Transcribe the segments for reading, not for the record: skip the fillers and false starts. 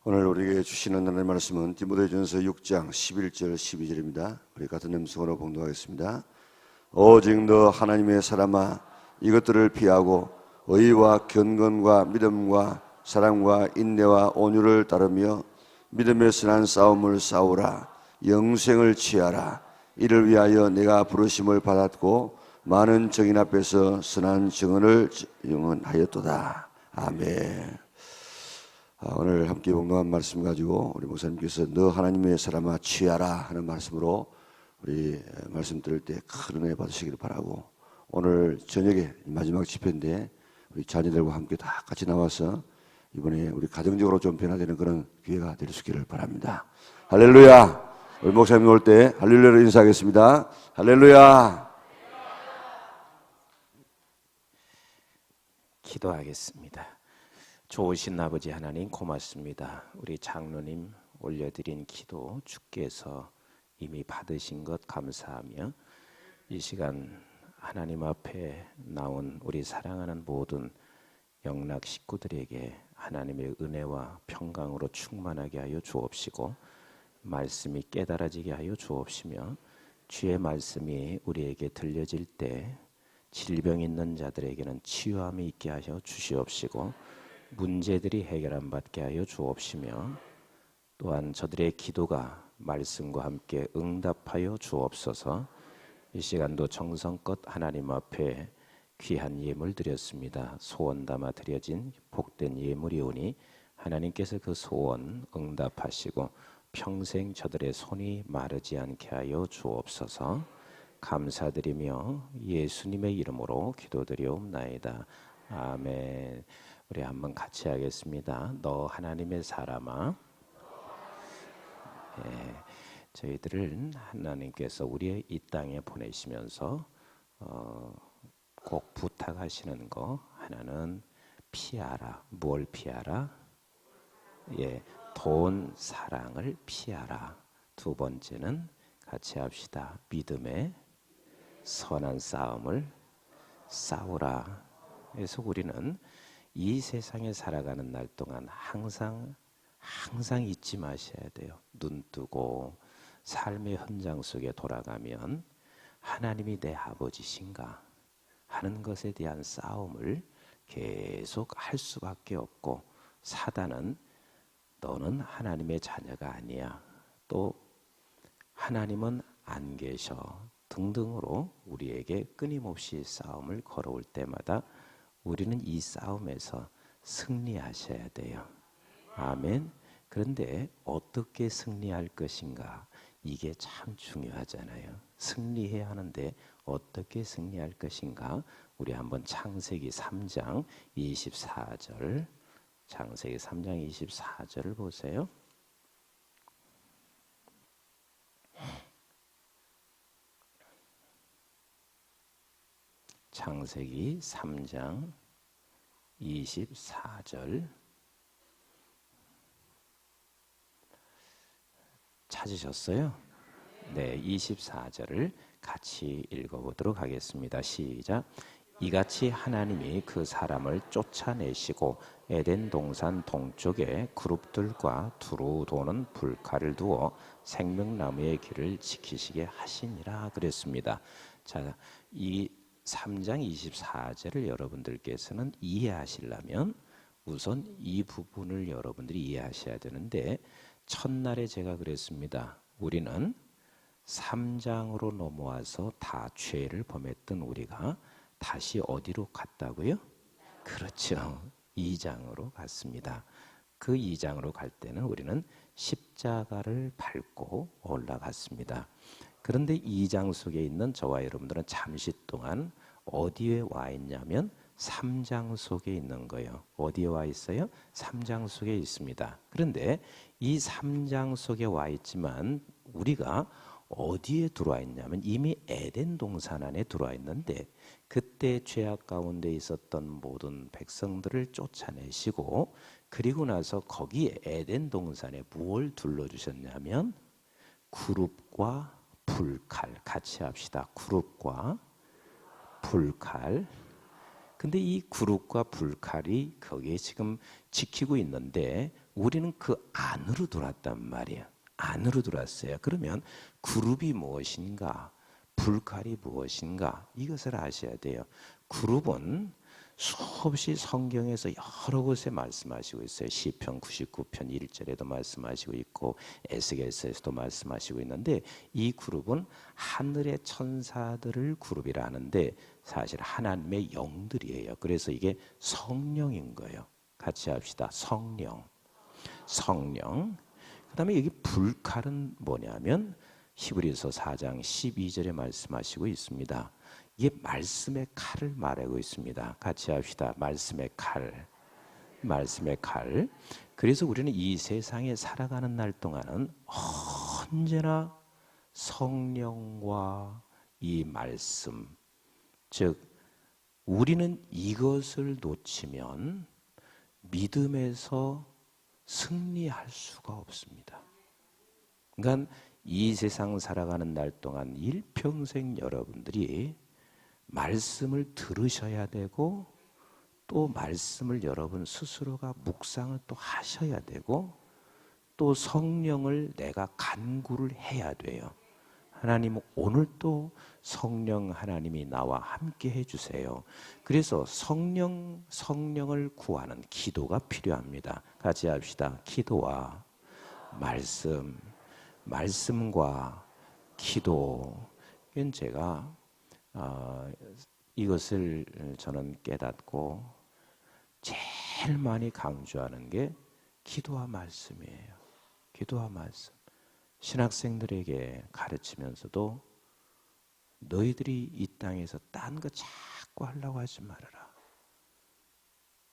오늘 우리에게 주시는 하나님의 말씀은 디모데전서 6장 11절 12절입니다. 우리 같은 음성으로 봉독하겠습니다. 오직 너 하나님의 사람아, 이것들을 피하고 의와 경건과 믿음과 사랑과 인내와 온유를 따르며 믿음의 선한 싸움을 싸우라. 영생을 취하라. 이를 위하여 내가 부르심을 받았고 많은 정인 앞에서 선한 증언을 영원하였도다. 아멘. 오늘 함께 봉독한 말씀 가지고 우리 목사님께서 너 하나님의 사람아 취하라 하는 말씀으로 우리 말씀 들을 때 큰 은혜 받으시기를 바라고, 오늘 저녁에 마지막 집회인데 우리 자녀들과 함께 다 같이 나와서 이번에 우리 가정적으로 좀 변화되는 그런 기회가 될 수 있기를 바랍니다. 할렐루야. 우리 목사님 올 때 할렐루야로 인사하겠습니다. 할렐루야. 기도하겠습니다. 좋으신 아버지 하나님 고맙습니다. 우리 장로님 올려드린 기도 주께서 이미 받으신 것 감사하며, 이 시간 하나님 앞에 나온 우리 사랑하는 모든 영락 식구들에게 하나님의 은혜와 평강으로 충만하게 하여 주옵시고, 말씀이 깨달아지게 하여 주옵시며, 주의 말씀이 우리에게 들려질 때 질병 있는 자들에게는 치유함이 있게 하여 주시옵시고, 문제들이 해결 안 받게 하여 주옵시며, 또한 저들의 기도가 말씀과 함께 응답하여 주옵소서. 이 시간도 정성껏 하나님 앞에 귀한 예물 드렸습니다. 소원 담아 드려진 복된 예물이오니 하나님께서 그 소원 응답하시고 평생 저들의 손이 마르지 않게 하여 주옵소서. 감사드리며 예수님의 이름으로 기도드리옵나이다. 아멘. 우리 한번 같이 하겠습니다. 너 하나님의 사람아. 저희들은 하나님께서 우리의 이 땅에 보내시면서 꼭 부탁하시는 거 하나는 피하라. 뭘 피하라? 돈, 사랑을 피하라. 두 번째는 같이 합시다. 믿음의 선한 싸움을 싸우라. 그래서 우리는 이 세상에 살아가는 날 동안 항상 잊지 마셔야 돼요. 눈 뜨고 삶의 현장 속에 돌아가면 하나님이 내 아버지신가 하는 것에 대한 싸움을 계속 할 수밖에 없고, 사단은 너는 하나님의 자녀가 아니야, 또 하나님은 안 계셔 등등으로 우리에게 끊임없이 싸움을 걸어올 때마다 우리는 이 싸움에서 승리하셔야 돼요. 아멘. 그런데 어떻게 승리할 것인가, 이게 참 중요하잖아요. 승리해야 하는데 어떻게 승리할 것인가. 우리 한번 창세기 3장 24절, 창세기 3장 24절을 보세요. 창세기 3장 24절 찾으셨어요? 네, 24절을 같이 읽어보도록 하겠습니다. 시작. 이같이 하나님이 그 사람을 쫓아내시고 에덴 동산 동쪽에 그룹들과 두루 도는 불칼을 두어 생명나무의 길을 지키시게 하시니라 그랬습니다. 자, 이 3장 24절을 여러분들께서는 이해하시려면 우선 이 부분을 여러분들이 이해하셔야 되는데, 첫날에 제가 그랬습니다. 우리는 3장으로 넘어와서 다 죄를 범했던 우리가 다시 어디로 갔다고요? 그렇죠. 2장으로 갔습니다. 그 2장으로 갈 때는 우리는 십자가를 밟고 올라갔습니다. 그런데 2장 속에 있는 저와 여러분들은 잠시 동안 어디에 와 있냐면 3장 속에 있는 거예요. 어디에 와 있어요? 3장 속에 있습니다. 그런데 이 3장 속에 와 있지만 우리가 어디에 들어와 있냐면 이미 에덴 동산 안에 들어와 있는데, 그때 죄악 가운데 있었던 모든 백성들을 쫓아내시고, 그리고 나서 거기에 에덴 동산에 무엇을 둘러주셨냐면 구룹과 불칼. 같이 합시다. 구룹과 불칼. 근데 이 구룹과 불칼이 거기에 지금 지키고 있는데, 우리는 그 안으로 들어왔단 말이에요. 안으로 들어왔어요. 그러면 그룹이 무엇인가? 불칼이 무엇인가? 이것을 아셔야 돼요. 그룹은 수없이 성경에서 여러 곳에 말씀하시고 있어요. 시편 99편 1절에도 말씀하시고 있고 에스겔서에서도 말씀하시고 있는데, 이 그룹은 하늘의 천사들을 그룹이라 하는데 사실 하나님의 영들이에요. 그래서 이게 성령인 거예요. 같이 합시다. 성령. 그 다음에 여기 불칼은 뭐냐면 히브리서 4장 12절에 말씀하시고 있습니다. 이게 말씀의 칼을 말하고 있습니다. 같이 합시다. 말씀의 칼. 그래서 우리는 이 세상에 살아가는 날 동안은 언제나 성령과 이 말씀, 즉 우리는 이것을 놓치면 믿음에서 승리할 수가 없습니다. 그러니까 이 세상 살아가는 날 동안 일평생 여러분들이 말씀을 들으셔야 되고, 또 말씀을 여러분 스스로가 묵상을 또 하셔야 되고, 또 성령을 내가 간구를 해야 돼요. 하나님, 오늘 또 성령 하나님이 나와 함께 해주세요. 그래서 성령을 구하는 기도가 필요합니다. 같이 합시다. 기도와 말씀과 기도. 이건 제가 이것을 저는 깨닫고 제일 많이 강조하는 게 기도와 말씀이에요. 기도와 말씀. 신학생들에게 가르치면서도 너희들이 이 땅에서 딴 거 자꾸 하려고 하지 말아라.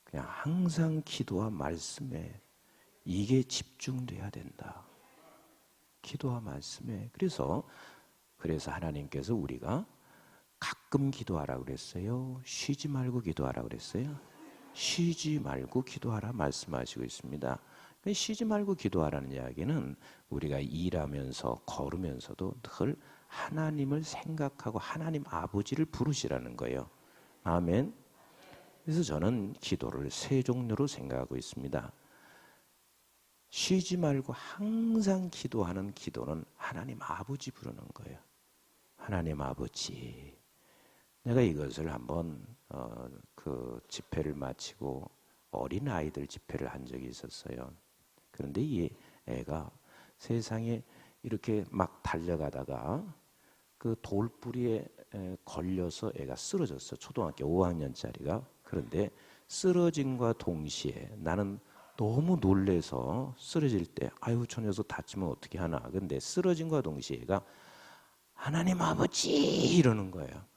그냥 항상 기도와 말씀에 이게 집중돼야 된다. 기도와 말씀에. 그래서 하나님께서 우리가 가끔 기도하라고 그랬어요? 쉬지 말고 기도하라고 그랬어요? 쉬지 말고 기도하라 말씀하시고 있습니다. 쉬지 말고 기도하라는 이야기는 우리가 일하면서 걸으면서도 늘 하나님을 생각하고 하나님 아버지를 부르시라는 거예요. 아멘. 그래서 저는 기도를 세 종류로 생각하고 있습니다. 쉬지 말고 항상 기도하는 기도는 하나님 아버지 부르는 거예요. 하나님 아버지. 내가 이것을 한번 그 집회를 마치고 어린 아이들 집회를 한 적이 있었어요. 그런데 이 애가 세상에 이렇게 막 달려가다가 그 돌뿌리에 걸려서 애가 쓰러졌어. 초등학교 5학년짜리가. 그런데 쓰러짐과 동시에 나는 너무 놀래서 쓰러질 때 아유 저 녀석 다치면 어떻게 하나. 근데 쓰러짐과 동시에 애가 하나님 아버지 이러는 거예요.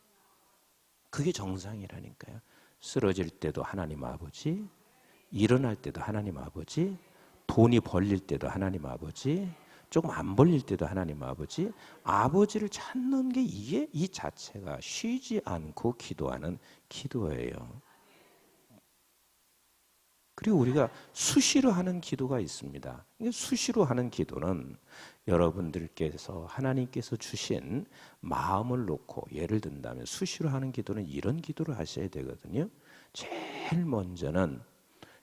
그게 정상이라니까요. 쓰러질 때도 하나님 아버지, 일어날 때도 하나님 아버지, 돈이 벌릴 때도 하나님 아버지, 조금 안 벌릴 때도 하나님 아버지, 아버지를 찾는 게 이게 이 자체가 쉬지 않고 기도하는 기도예요. 그리고 우리가 수시로 하는 기도가 있습니다. 수시로 하는 기도는 여러분들께서 하나님께서 주신 마음을 놓고, 예를 든다면 수시로 하는 기도는 이런 기도를 하셔야 되거든요. 제일 먼저는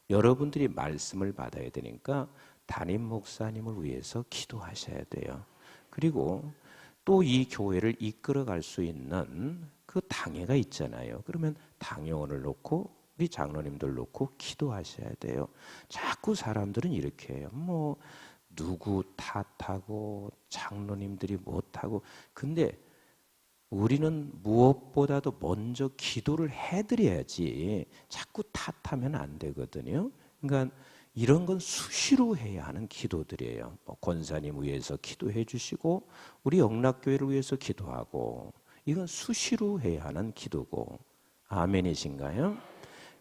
여러분들이 말씀을 받아야 되니까 담임 목사님을 위해서 기도하셔야 돼요. 그리고 또 이 교회를 이끌어갈 수 있는 그 당회가 있잖아요. 그러면 당회원을 놓고 우리 장로님들 놓고 기도하셔야 돼요. 자꾸 사람들은 이렇게 해요. 뭐 누구 탓하고 장로님들이 못하고. 근데 우리는 무엇보다도 먼저 기도를 해드려야지 자꾸 탓하면 안 되거든요. 그러니까 이런 건 수시로 해야 하는 기도들이에요. 권사님 위해서 기도해 주시고 우리 영락교회를 위해서 기도하고, 이건 수시로 해야 하는 기도고. 아멘이신가요?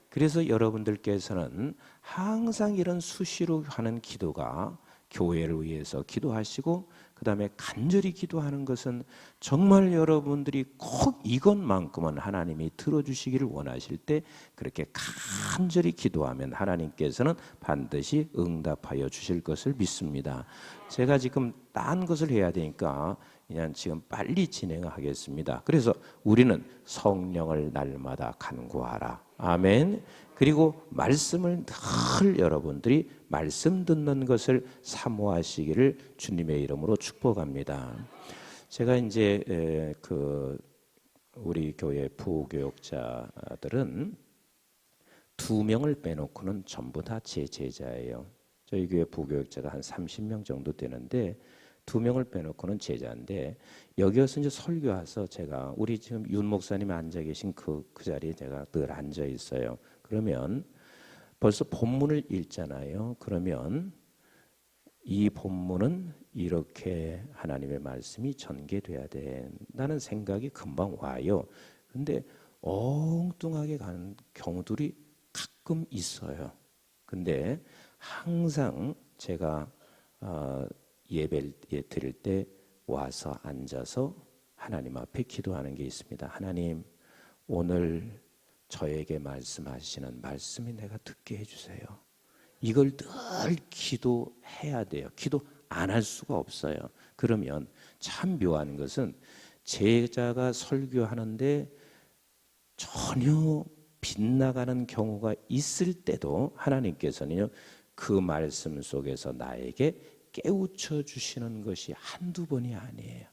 그래서 여러분들께서는 항상 이런 수시로 하는 기도가, 교회를 위해서 기도하시고 그 다음에 간절히 기도하는 것은 정말 여러분들이 꼭 이것만큼은 하나님이 들어주시기를 원하실 때 그렇게 간절히 기도하면 하나님께서는 반드시 응답하여 주실 것을 믿습니다. 제가 지금 딴 것을 해야 되니까 그냥 지금 빨리 진행하겠습니다. 그래서 우리는 성령을 날마다 간구하라. 아멘. 그리고 말씀을 늘 여러분들이 말씀 듣는 것을 사모하시기를 주님의 이름으로 축복합니다. 제가 이제 우리 교회 부교역자들은 2명을 빼놓고는 전부 다 제 제자예요. 저희 교회 부교역자가 한 30명 정도 되는데 2명을 빼놓고는 제자인데, 여기 와서 이제 설교 와서 제가 우리 지금 윤 목사님이 앉아 계신 그 자리에 제가 늘 앉아 있어요. 그러면 벌써 본문을 읽잖아요. 그러면 이 본문은 이렇게 하나님의 말씀이 전개돼야 된다는 생각이 금방 와요. 근데 엉뚱하게 가는 경우들이 가끔 있어요. 근데 항상 제가 예배 드릴 때 와서 앉아서 하나님 앞에 기도하는 게 있습니다. 하나님, 오늘 저에게 말씀하시는 말씀이 내가 듣게 해주세요. 이걸 늘 기도해야 돼요. 기도 안 할 수가 없어요. 그러면 참 묘한 것은 제자가 설교하는데 전혀 빗나가는 경우가 있을 때도 하나님께서는요, 그 말씀 속에서 나에게 깨우쳐 주시는 것이 한두 번이 아니에요.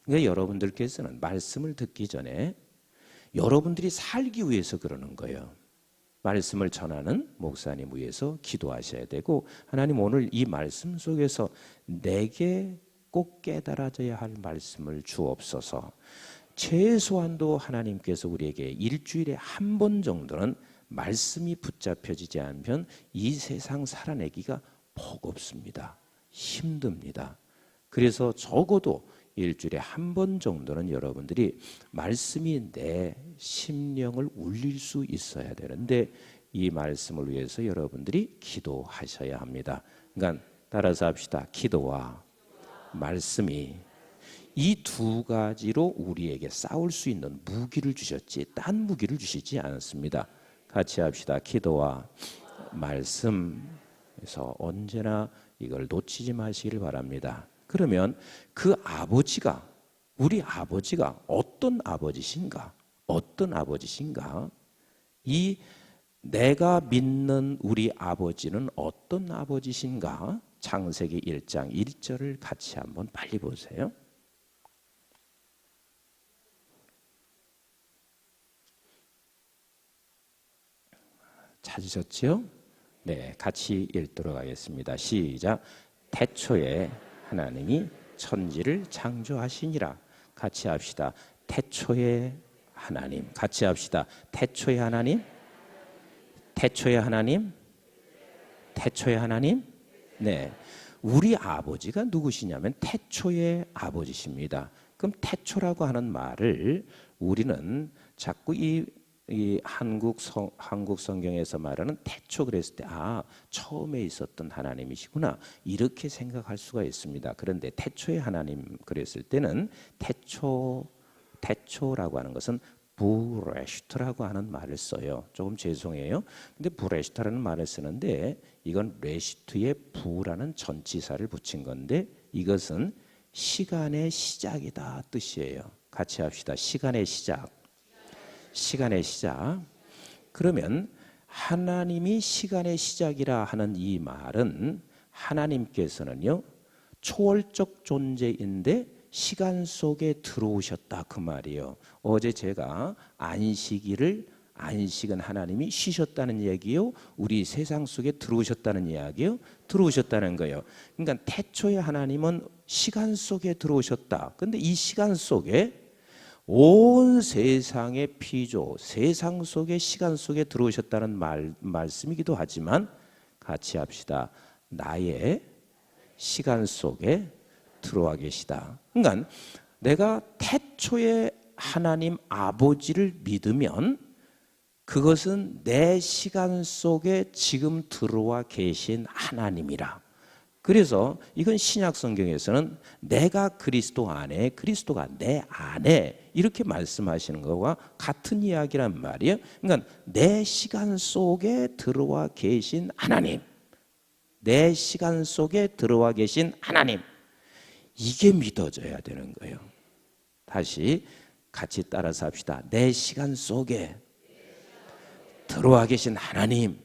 그러니까 여러분들께서는 말씀을 듣기 전에 여러분들이 살기 위해서 그러는 거예요. 말씀을 전하는 목사님 위해서 기도하셔야 되고, 하나님 오늘 이 말씀 속에서 내게 꼭 깨달아져야 할 말씀을 주옵소서. 최소한도 하나님께서 우리에게 일주일에 한 번 정도는 말씀이 붙잡혀지지 않으면 이 세상 살아내기가 버겁습니다. 힘듭니다. 그래서 적어도 일주일에 한 번 정도는 여러분들이 말씀이 내 심령을 울릴 수 있어야 되는데, 이 말씀을 위해서 여러분들이 기도하셔야 합니다. 그러니까 따라서 합시다. 기도와 말씀이 이 두 가지로 우리에게 싸울 수 있는 무기를 주셨지 딴 무기를 주시지 않았습니다. 같이 합시다. 기도와 말씀. 그래서 언제나 이걸 놓치지 마시기를 바랍니다. 그러면 그 아버지가, 우리 아버지가 어떤 아버지신가? 어떤 아버지신가? 이 내가 믿는 우리 아버지는 어떤 아버지신가? 창세기 1장 1절을 같이 한번 빨리 보세요. 찾으셨죠? 네, 같이 읽도록 하겠습니다. 시작. 태초에 하나님이 천지를 창조하시니라. 같이 합시다. 태초에 하나님. 같이 합시다. 태초에 하나님. 태초에 하나님. 태초에 하나님. 네, 우리 아버지가 누구시냐면 태초의 아버지십니다. 그럼 태초라고 하는 말을 우리는 자꾸 이 한국 성경에서 말하는 태초 그랬을 때 처음에 있었던 하나님이시구나 이렇게 생각할 수가 있습니다. 그런데 태초의 하나님 그랬을 때는 태초라고 하는 것은 부레슈트라고 하는 말을 써요. 조금 죄송해요. 근데 부레슈트라는 말을 쓰는데 이건 레슈트에 부라는 전치사를 붙인 건데 이것은 시간의 시작이다 뜻이에요. 같이 합시다. 시간의 시작. 시간의 시작. 그러면 하나님이 시간의 시작이라 하는 이 말은 하나님께서는요 초월적 존재인데 시간 속에 들어오셨다 그 말이에요. 어제 제가 안식은 하나님이 쉬셨다는 얘기요, 우리 세상 속에 들어오셨다는 이야기요, 들어오셨다는 거예요. 그러니까 태초에 하나님은 시간 속에 들어오셨다. 근데 이 시간 속에 온 세상의 피조, 세상 속의 시간 속에 들어오셨다는 말씀이기도 하지만 같이 합시다. 나의 시간 속에 들어와 계시다. 그러니까 내가 태초에 하나님 아버지를 믿으면 그것은 내 시간 속에 지금 들어와 계신 하나님이라. 그래서 이건 신약 성경에서는 내가 그리스도 안에, 그리스도가 내 안에 이렇게 말씀하시는 것과 같은 이야기란 말이에요. 그러니까 내 시간 속에 들어와 계신 하나님, 내 시간 속에 들어와 계신 하나님, 이게 믿어져야 되는 거예요. 다시 같이 따라서 합시다. 내 시간 속에 들어와 계신 하나님,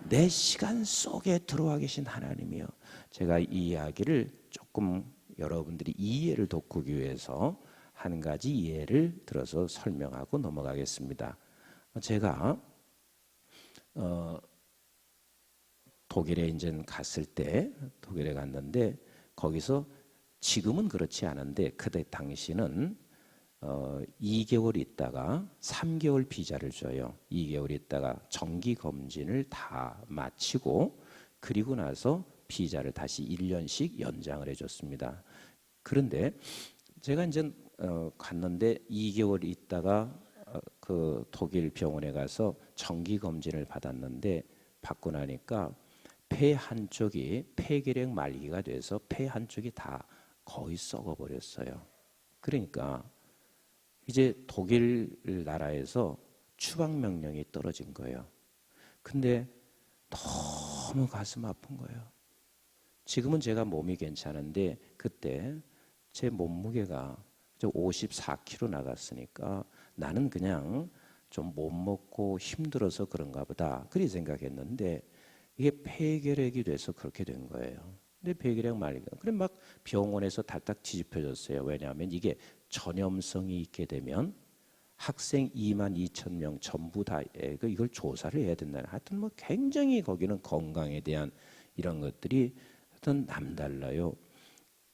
내 시간 속에 들어와 계신 하나님이요. 제가 이 이야기를 조금 여러분들이 이해를 돕기 위해서 한 가지 예를 들어서 설명하고 넘어가겠습니다. 제가 독일에 이제 갔을 때, 독일에 갔는데 거기서 지금은 그렇지 않은데 그때 당시는 2개월 있다가 3개월 비자를 줘요. 2개월 있다가 정기 검진을 다 마치고 그리고 나서 비자를 다시 1년씩 연장을 해줬습니다. 그런데 제가 이제 갔는데 2개월 있다가 그 독일 병원에 가서 정기 검진을 받았는데 받고 나니까 폐 한쪽이 폐결핵 말기가 돼서 폐 한쪽이 다 거의 썩어버렸어요. 그러니까 이제 독일 나라에서 추방 명령이 떨어진 거예요. 근데 너무 가슴 아픈 거예요. 지금은 제가 몸이 괜찮은데 그때 제 몸무게가 54kg 나갔으니까 나는 그냥 좀 못 먹고 힘들어서 그런가 보다 그렇게 생각했는데 이게 폐결핵이 돼서 그렇게 된 거예요. 근데 폐결핵 말기가 그래 막 병원에서 달딱 뒤집혀졌어요. 왜냐하면 이게 전염성이 있게 되면 학생 22,000명 전부 다 이걸 조사를 해야 된다는 하여튼 뭐 굉장히 거기는 건강에 대한 이런 것들이 하여튼 남달라요.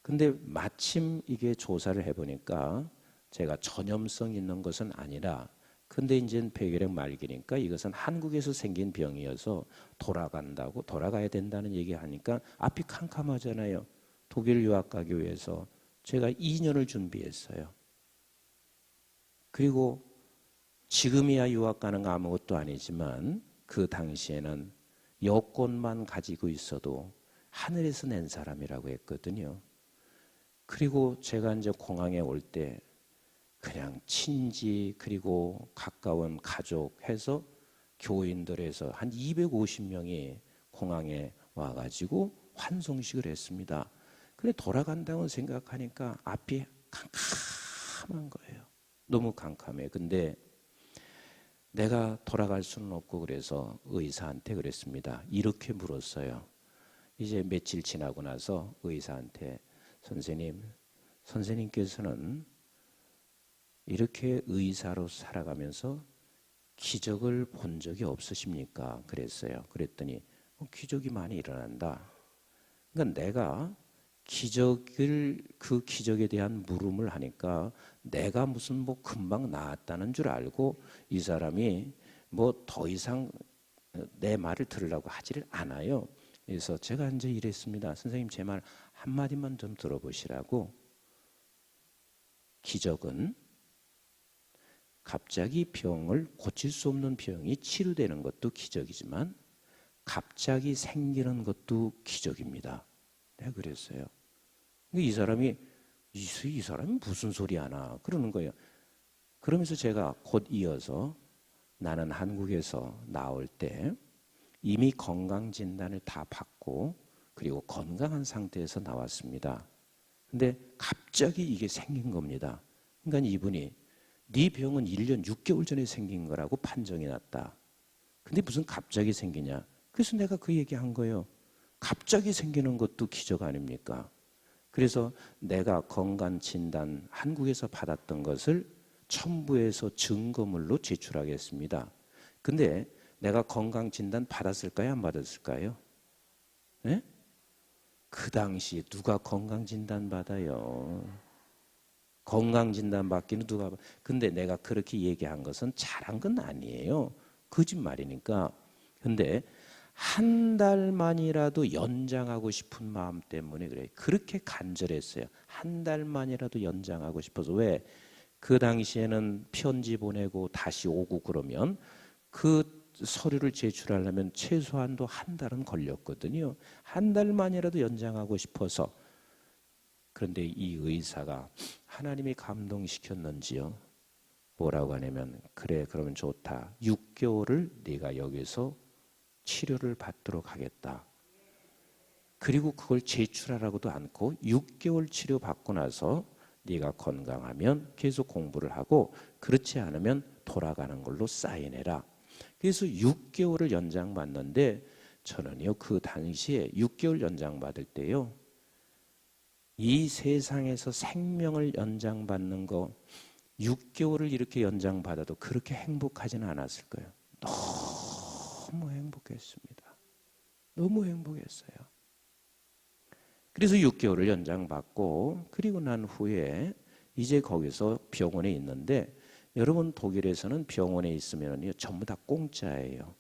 근데 마침 이게 조사를 해보니까 제가 전염성 있는 것은 아니라 근데 이제 폐결핵 말기니까 이것은 한국에서 생긴 병이어서 돌아가야 된다는 얘기하니까 앞이 캄캄하잖아요. 독일 유학 가기 위해서 제가 2년을 준비했어요. 그리고 지금이야 유학 가는 거 아무것도 아니지만 그 당시에는 여권만 가지고 있어도 하늘에서 낸 사람이라고 했거든요. 그리고 제가 이제 공항에 올 때 그냥 친지 그리고 가까운 가족 해서 교인들에서 한 250명이 공항에 와가지고 환송식을 했습니다. 근데 돌아간다고 생각하니까 앞이 캄캄한 거예요. 너무 캄캄해. 근데 내가 돌아갈 수는 없고 그래서 의사한테 그랬습니다. 이렇게 물었어요. 이제 며칠 지나고 나서 의사한테 선생님께서는 이렇게 의사로 살아가면서 기적을 본 적이 없으십니까? 그랬어요. 그랬더니 기적이 많이 일어난다. 그러니까 내가 그 기적에 대한 물음을 하니까 내가 무슨 뭐 금방 나았다는 줄 알고 이 사람이 뭐 더 이상 내 말을 들으려고 하지를 않아요. 그래서 제가 이제 이랬습니다. 선생님 제 말 한마디만 좀 들어보시라고. 기적은 갑자기 병을 고칠 수 없는 병이 치료되는 것도 기적이지만 갑자기 생기는 것도 기적입니다. 내가 그랬어요. 이 사람이 무슨 소리 하나 그러는 거예요. 그러면서 제가 곧 이어서 나는 한국에서 나올 때 이미 건강진단을 다 받고 그리고 건강한 상태에서 나왔습니다. 근데 갑자기 이게 생긴 겁니다. 그러니까 이분이 네 병은 1년 6개월 전에 생긴 거라고 판정이 났다. 근데 무슨 갑자기 생기냐. 그래서 내가 그 얘기한 거예요. 갑자기 생기는 것도 기적 아닙니까? 그래서 내가 건강진단 한국에서 받았던 것을 첨부해서 증거물로 제출하겠습니다. 근데 내가 건강진단 받았을까요? 안 받았을까요? 네? 그 당시에 누가 건강진단 받아요? 건강진단 받기는 누가 근데 내가 그렇게 얘기한 것은 잘한 건 아니에요. 거짓말이니까. 근데 한 달만이라도 연장하고 싶은 마음 때문에 그래. 그렇게 간절했어요. 한 달만이라도 연장하고 싶어서. 왜? 그 당시에는 편지 보내고 다시 오고 그러면 그 서류를 제출하려면 최소한도 한 달은 걸렸거든요. 한 달만이라도 연장하고 싶어서. 그런데 이 의사가 하나님이 감동시켰는지요. 뭐라고 하냐면 그래 그러면 좋다. 6개월을 네가 여기서 치료를 받도록 하겠다. 그리고 그걸 제출하라고도 않고 6개월 치료 받고 나서 네가 건강하면 계속 공부를 하고 그렇지 않으면 돌아가는 걸로 사인해라. 그래서 6개월을 연장받는데 저는요 그 당시에 6개월 연장받을 때요 이 세상에서 생명을 연장받는 거 6개월을 이렇게 연장받아도 그렇게 행복하지는 않았을 거예요. 너무 행복했습니다. 너무 행복했어요. 그래서 6개월을 연장받고 그리고 난 후에 이제 거기서 병원에 있는데 여러분 독일에서는 병원에 있으면요 전부 다 공짜예요.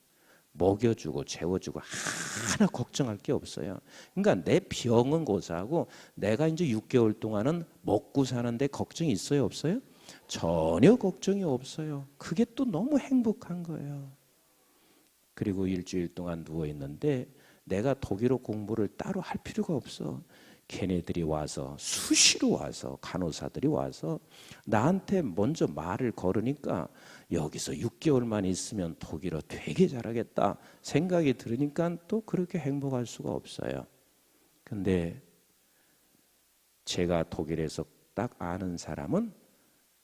먹여주고 재워주고 하나 걱정할 게 없어요. 그러니까 내 병은 고사하고 내가 이제 6개월 동안은 먹고 사는데 걱정이 있어요 없어요? 전혀 걱정이 없어요. 그게 또 너무 행복한 거예요. 그리고 일주일 동안 누워 있는데 내가 독일어 공부를 따로 할 필요가 없어. 걔네들이 와서 수시로 와서 간호사들이 와서 나한테 먼저 말을 걸으니까 여기서 6개월만 있으면 독일어 되게 잘하겠다 생각이 들으니까 또 그렇게 행복할 수가 없어요. 근데 제가 독일에서 딱 아는 사람은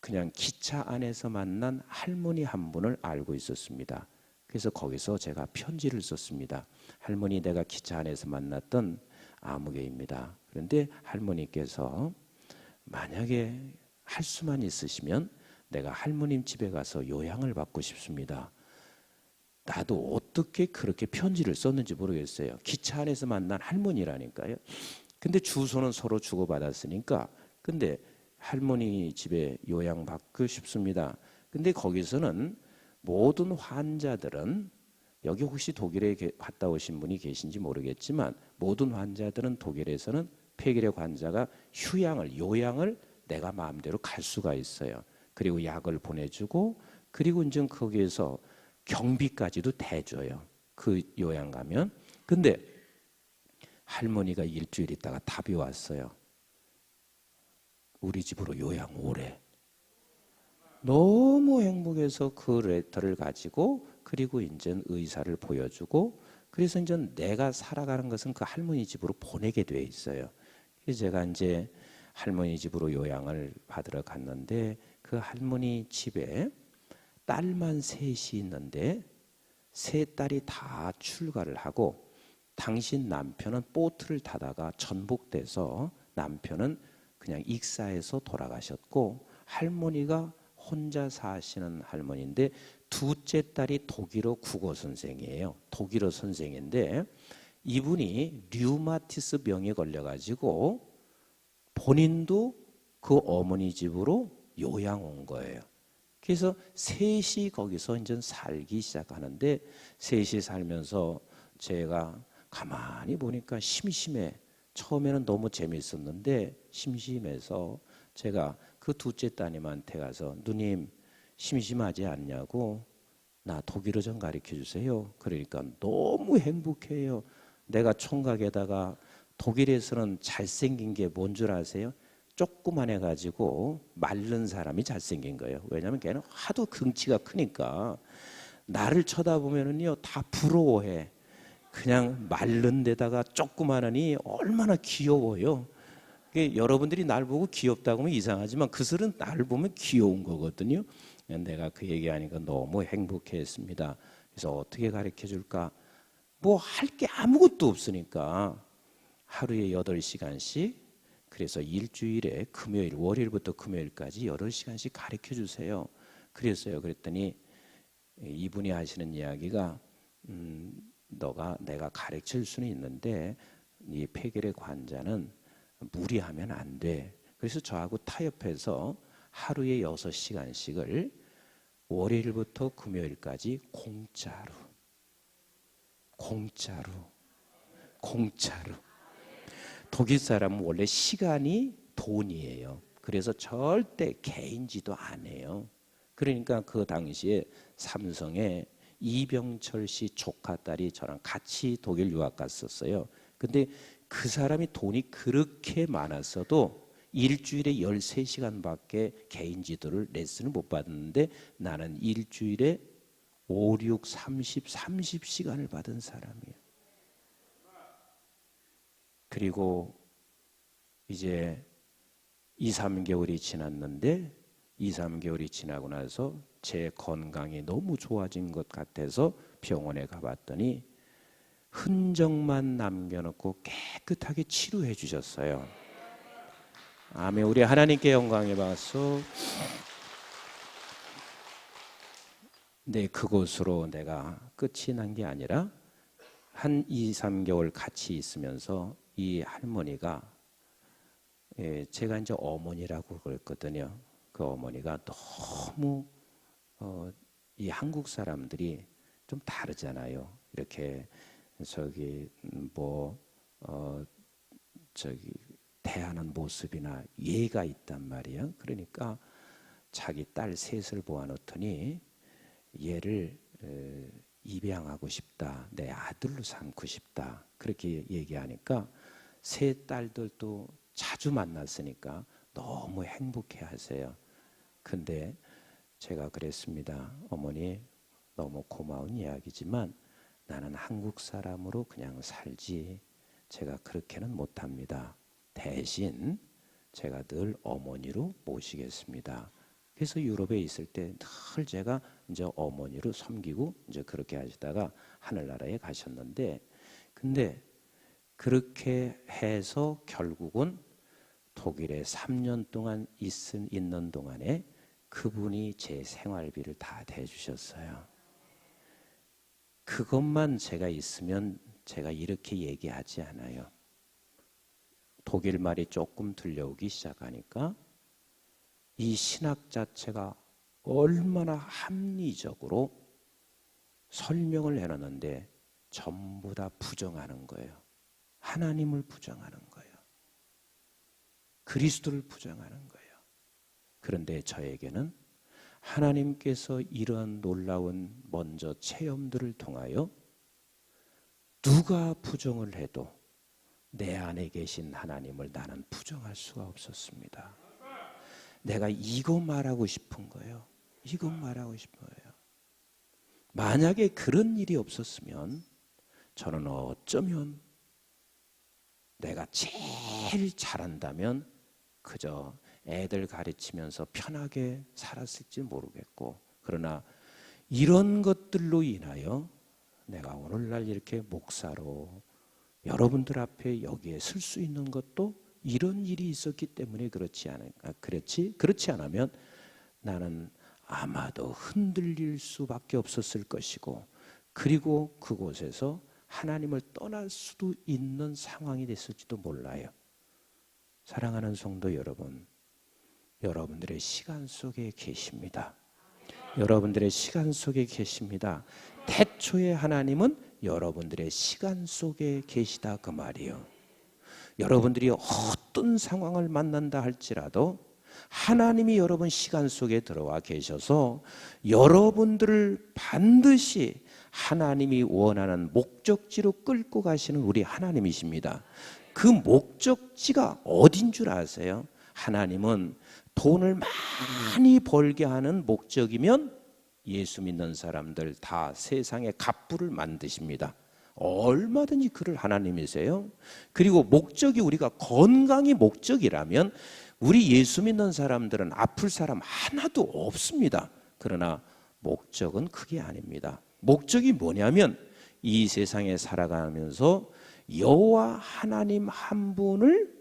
그냥 기차 안에서 만난 할머니 한 분을 알고 있었습니다. 그래서 거기서 제가 편지를 썼습니다. 할머니 내가 기차 안에서 만났던 아무개입니다. 그런데 할머니께서 만약에 할 수만 있으시면 내가 할머님 집에 가서 요양을 받고 싶습니다. 나도 어떻게 그렇게 편지를 썼는지 모르겠어요. 기차 안에서 만난 할머니라니까요. 근데 주소는 서로 주고받았으니까 근데 할머니 집에 요양받고 싶습니다. 근데 거기서는 모든 환자들은 여기 혹시 독일에 갔다 오신 분이 계신지 모르겠지만 모든 환자들은 독일에서는 폐결핵 환자가 휴양을 요양을 내가 마음대로 갈 수가 있어요. 그리고 약을 보내주고 그리고 이제 거기에서 경비까지도 대줘요. 그 요양 가면. 근데 할머니가 일주일 있다가 답이 왔어요. 우리 집으로 요양 오래. 너무 행복해서 그 레터를 가지고 그리고 이제 의사를 보여주고 그래서 이제 내가 살아가는 것은 그 할머니 집으로 보내게 돼 있어요. 그래서 제가 이제 할머니 집으로 요양을 받으러 갔는데 그 할머니 집에 딸만 셋이 있는데 세 딸이 다 출가를 하고 당신 남편은 보트를 타다가 전복돼서 남편은 그냥 익사해서 돌아가셨고 할머니가 혼자 사시는 할머니인데 둘째 딸이 독일어 국어 선생이에요. 독일어 선생인데 이분이 류마티스 병에 걸려가지고 본인도 그 어머니 집으로 요양 온 거예요. 그래서 셋이 거기서 이제 살기 시작하는데 셋이 살면서 제가 가만히 보니까 심심해. 처음에는 너무 재밌었는데 심심해서 제가 그 둘째 따님한테 가서 누님 심심하지 않냐고 나 독일어 좀 가르쳐 주세요. 그러니까 너무 행복해요. 내가 총각에다가 독일에서는 잘생긴 게 뭔 줄 아세요? 조그만 해가지고 마른 사람이 잘생긴 거예요. 왜냐하면 걔는 하도 긍치가 크니까 나를 쳐다보면은요 다 부러워해. 그냥 마른 데다가 조그마하니 얼마나 귀여워요. 여러분들이 날 보고 귀엽다고 하면 이상하지만 그들은 나를 보면 귀여운 거거든요. 내가 그 얘기하니까 너무 행복했습니다. 그래서 어떻게 가르쳐 줄까? 뭐 할 게 아무것도 없으니까 하루에 8시간씩 그래서 일주일에 금요일, 월요일부터 금요일까지 8시간씩 가르쳐 주세요. 그랬어요. 그랬더니 이분이 하시는 이야기가 내가 가르쳐 줄 수는 있는데 이 폐결핵 환자는 무리하면 안 돼. 그래서 저하고 타협해서 하루에 6시간씩을 월요일부터 금요일까지 공짜로. 독일 사람은 원래 시간이 돈이에요. 그래서 절대 개인지도 안 해요. 그러니까 그 당시에 삼성에 이병철 씨 조카 딸이 저랑 같이 독일 유학 갔었어요. 근데 그 사람이 돈이 그렇게 많았어도 일주일에 13시간밖에 개인 지도를 레슨을 못 받았는데 나는 일주일에 5, 6, 30시간을 받은 사람이에요. 그리고 이제 2, 3개월이 지났는데 2, 3개월이 지나고 나서 제 건강이 너무 좋아진 것 같아서 병원에 가봤더니 흔적만 남겨놓고 깨끗하게 치료해 주셨어요. 아멘. 우리 하나님께 영광의 박수. 네, 그곳으로 내가 끝이 난 게 아니라 한 2, 3개월 같이 있으면서 이 할머니가, 제가 이제 어머니라고 그랬거든요. 그 어머니가 너무 이 한국 사람들이 좀 다르잖아요. 이렇게 대하는 모습이나 예가 있단 말이에요. 그러니까 자기 딸 셋을 모아놓더니 얘를 입양하고 싶다, 내 아들로 삼고 싶다, 그렇게 얘기하니까 세 딸들도 자주 만났으니까 너무 행복해 하세요. 근데 제가 그랬습니다. 어머니, 너무 고마운 이야기지만 나는 한국 사람으로 그냥 살지 제가 그렇게는 못합니다. 대신 제가 늘 어머니로 모시겠습니다. 그래서 유럽에 있을 때 늘 제가 이제 어머니로 섬기고 이제 그렇게 하시다가 하늘나라에 가셨는데, 근데 그렇게 해서 결국은 독일에 3년 동안 있는 동안에 그분이 제 생활비를 다 대주셨어요. 그것만 제가 있으면 제가 이렇게 얘기하지 않아요. 독일 말이 조금 들려오기 시작하니까 이 신학 자체가 얼마나 합리적으로 설명을 해놨는데 전부 다 부정하는 거예요. 하나님을 부정하는 거예요. 그리스도를 부정하는 거예요. 그런데 저에게는 하나님께서 이러한 놀라운 먼저 체험들을 통하여 누가 부정을 해도 내 안에 계신 하나님을 나는 부정할 수가 없었습니다. 내가 이거 말하고 싶은 거예요. 이거 말하고 싶은 거예요. 만약에 그런 일이 없었으면 저는 어쩌면 내가 제일 잘한다면 그저 애들 가르치면서 편하게 살았을지 모르겠고, 그러나 이런 것들로 인하여 내가 오늘날 이렇게 목사로 여러분들 앞에 여기에 설 수 있는 것도 이런 일이 있었기 때문에 그렇지 않을까? 그렇지 않으면 나는 아마도 흔들릴 수밖에 없었을 것이고, 그리고 그곳에서 하나님을 떠날 수도 있는 상황이 됐을지도 몰라요. 사랑하는 성도 여러분, 여러분들의 시간 속에 계십니다. 여러분들의 시간 속에 계십니다. 태초에 하나님은 여러분들의 시간 속에 계시다 그 말이에요. 여러분들이 어떤 상황을 만난다 할지라도 하나님이 여러분 시간 속에 들어와 계셔서 여러분들을 반드시 하나님이 원하는 목적지로 끌고 가시는 우리 하나님이십니다. 그 목적지가 어딘 줄 아세요? 하나님은 돈을 많이 벌게 하는 목적이면 예수 믿는 사람들 다 세상에 갑부를 만드십니다. 얼마든지 그럴 하나님이세요. 그리고 목적이 우리가 건강이 목적이라면 우리 예수 믿는 사람들은 아플 사람 하나도 없습니다. 그러나 목적은 그게 아닙니다. 목적이 뭐냐면 이 세상에 살아가면서 여호와 하나님 한 분을,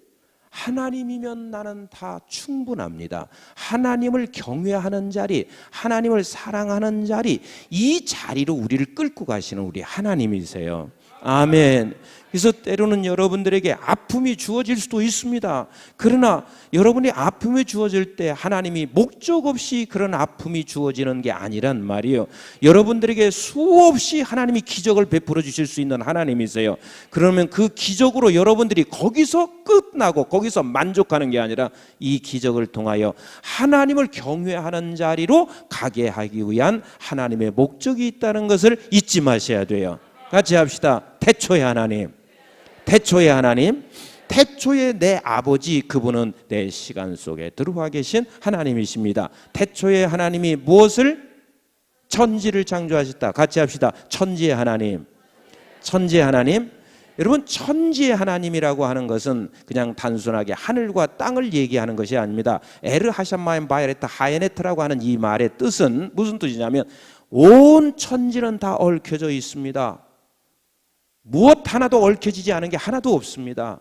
하나님이면 나는 다 충분합니다. 하나님을 경외하는 자리, 하나님을 사랑하는 자리, 이 자리로 우리를 끌고 가시는 우리 하나님이세요. 아멘. 그래서 때로는 여러분들에게 아픔이 주어질 수도 있습니다. 그러나 여러분이 아픔이 주어질 때 하나님이 목적 없이 그런 아픔이 주어지는 게 아니란 말이에요. 여러분들에게 수없이 하나님이 기적을 베풀어 주실 수 있는 하나님이세요. 그러면 그 기적으로 여러분들이 거기서 끝나고 거기서 만족하는 게 아니라 이 기적을 통하여 하나님을 경외하는 자리로 가게 하기 위한 하나님의 목적이 있다는 것을 잊지 마셔야 돼요. 같이 합시다. 태초의 하나님, 태초의 하나님, 태초의 내 아버지, 그분은 내 시간 속에 들어와 계신 하나님이십니다. 태초의 하나님이 무엇을? 천지를 창조하셨다. 같이 합시다. 천지의 하나님, 천지의 하나님. 여러분, 천지의 하나님이라고 하는 것은 그냥 단순하게 하늘과 땅을 얘기하는 것이 아닙니다. 에르 하샤마임 바이레타 하에네트라고 하는 이 말의 뜻은 무슨 뜻이냐면 온 천지는 다 얽혀져 있습니다. 무엇 하나도 얽혀지지 않은 게 하나도 없습니다.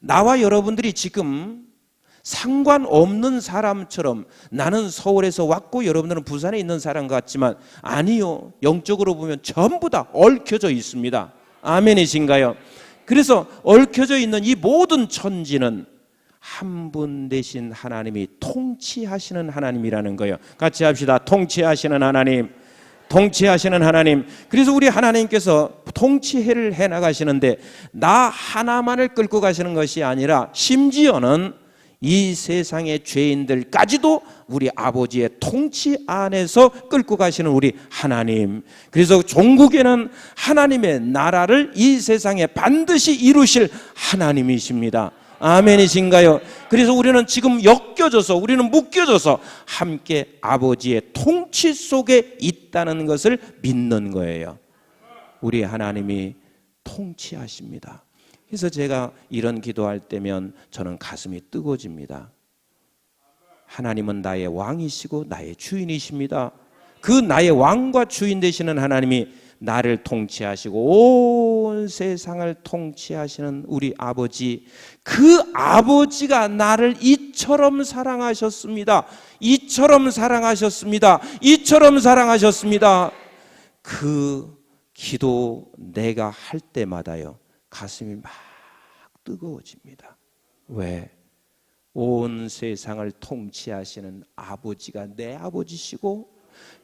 나와 여러분들이 지금 상관없는 사람처럼, 나는 서울에서 왔고 여러분들은 부산에 있는 사람 같지만 아니요, 영적으로 보면 전부 다 얽혀져 있습니다. 아멘이신가요? 그래서 얽혀져 있는 이 모든 천지는 한 분 되신 하나님이 통치하시는 하나님이라는 거예요. 같이 합시다. 통치하시는 하나님, 통치하시는 하나님. 그래서 우리 하나님께서 통치를 해나가시는데 나 하나만을 끌고 가시는 것이 아니라 심지어는 이 세상의 죄인들까지도 우리 아버지의 통치 안에서 끌고 가시는 우리 하나님. 그래서 종국에는 하나님의 나라를 이 세상에 반드시 이루실 하나님이십니다. 아멘이신가요? 그래서 우리는 지금 엮여져서, 우리는 묶여져서 함께 아버지의 통치 속에 있다는 것을 믿는 거예요. 우리 하나님이 통치하십니다. 그래서 제가 이런 기도할 때면 저는 가슴이 뜨거워집니다. 하나님은 나의 왕이시고 나의 주인이십니다. 그 나의 왕과 주인 되시는 하나님이 나를 통치하시고 온 세상을 통치하시는 우리 아버지, 그 아버지가 나를 이처럼 사랑하셨습니다. 이처럼 사랑하셨습니다. 이처럼 사랑하셨습니다. 그 기도 내가 할 때마다요, 가슴이 막 뜨거워집니다. 왜? 온 세상을 통치하시는 아버지가 내 아버지시고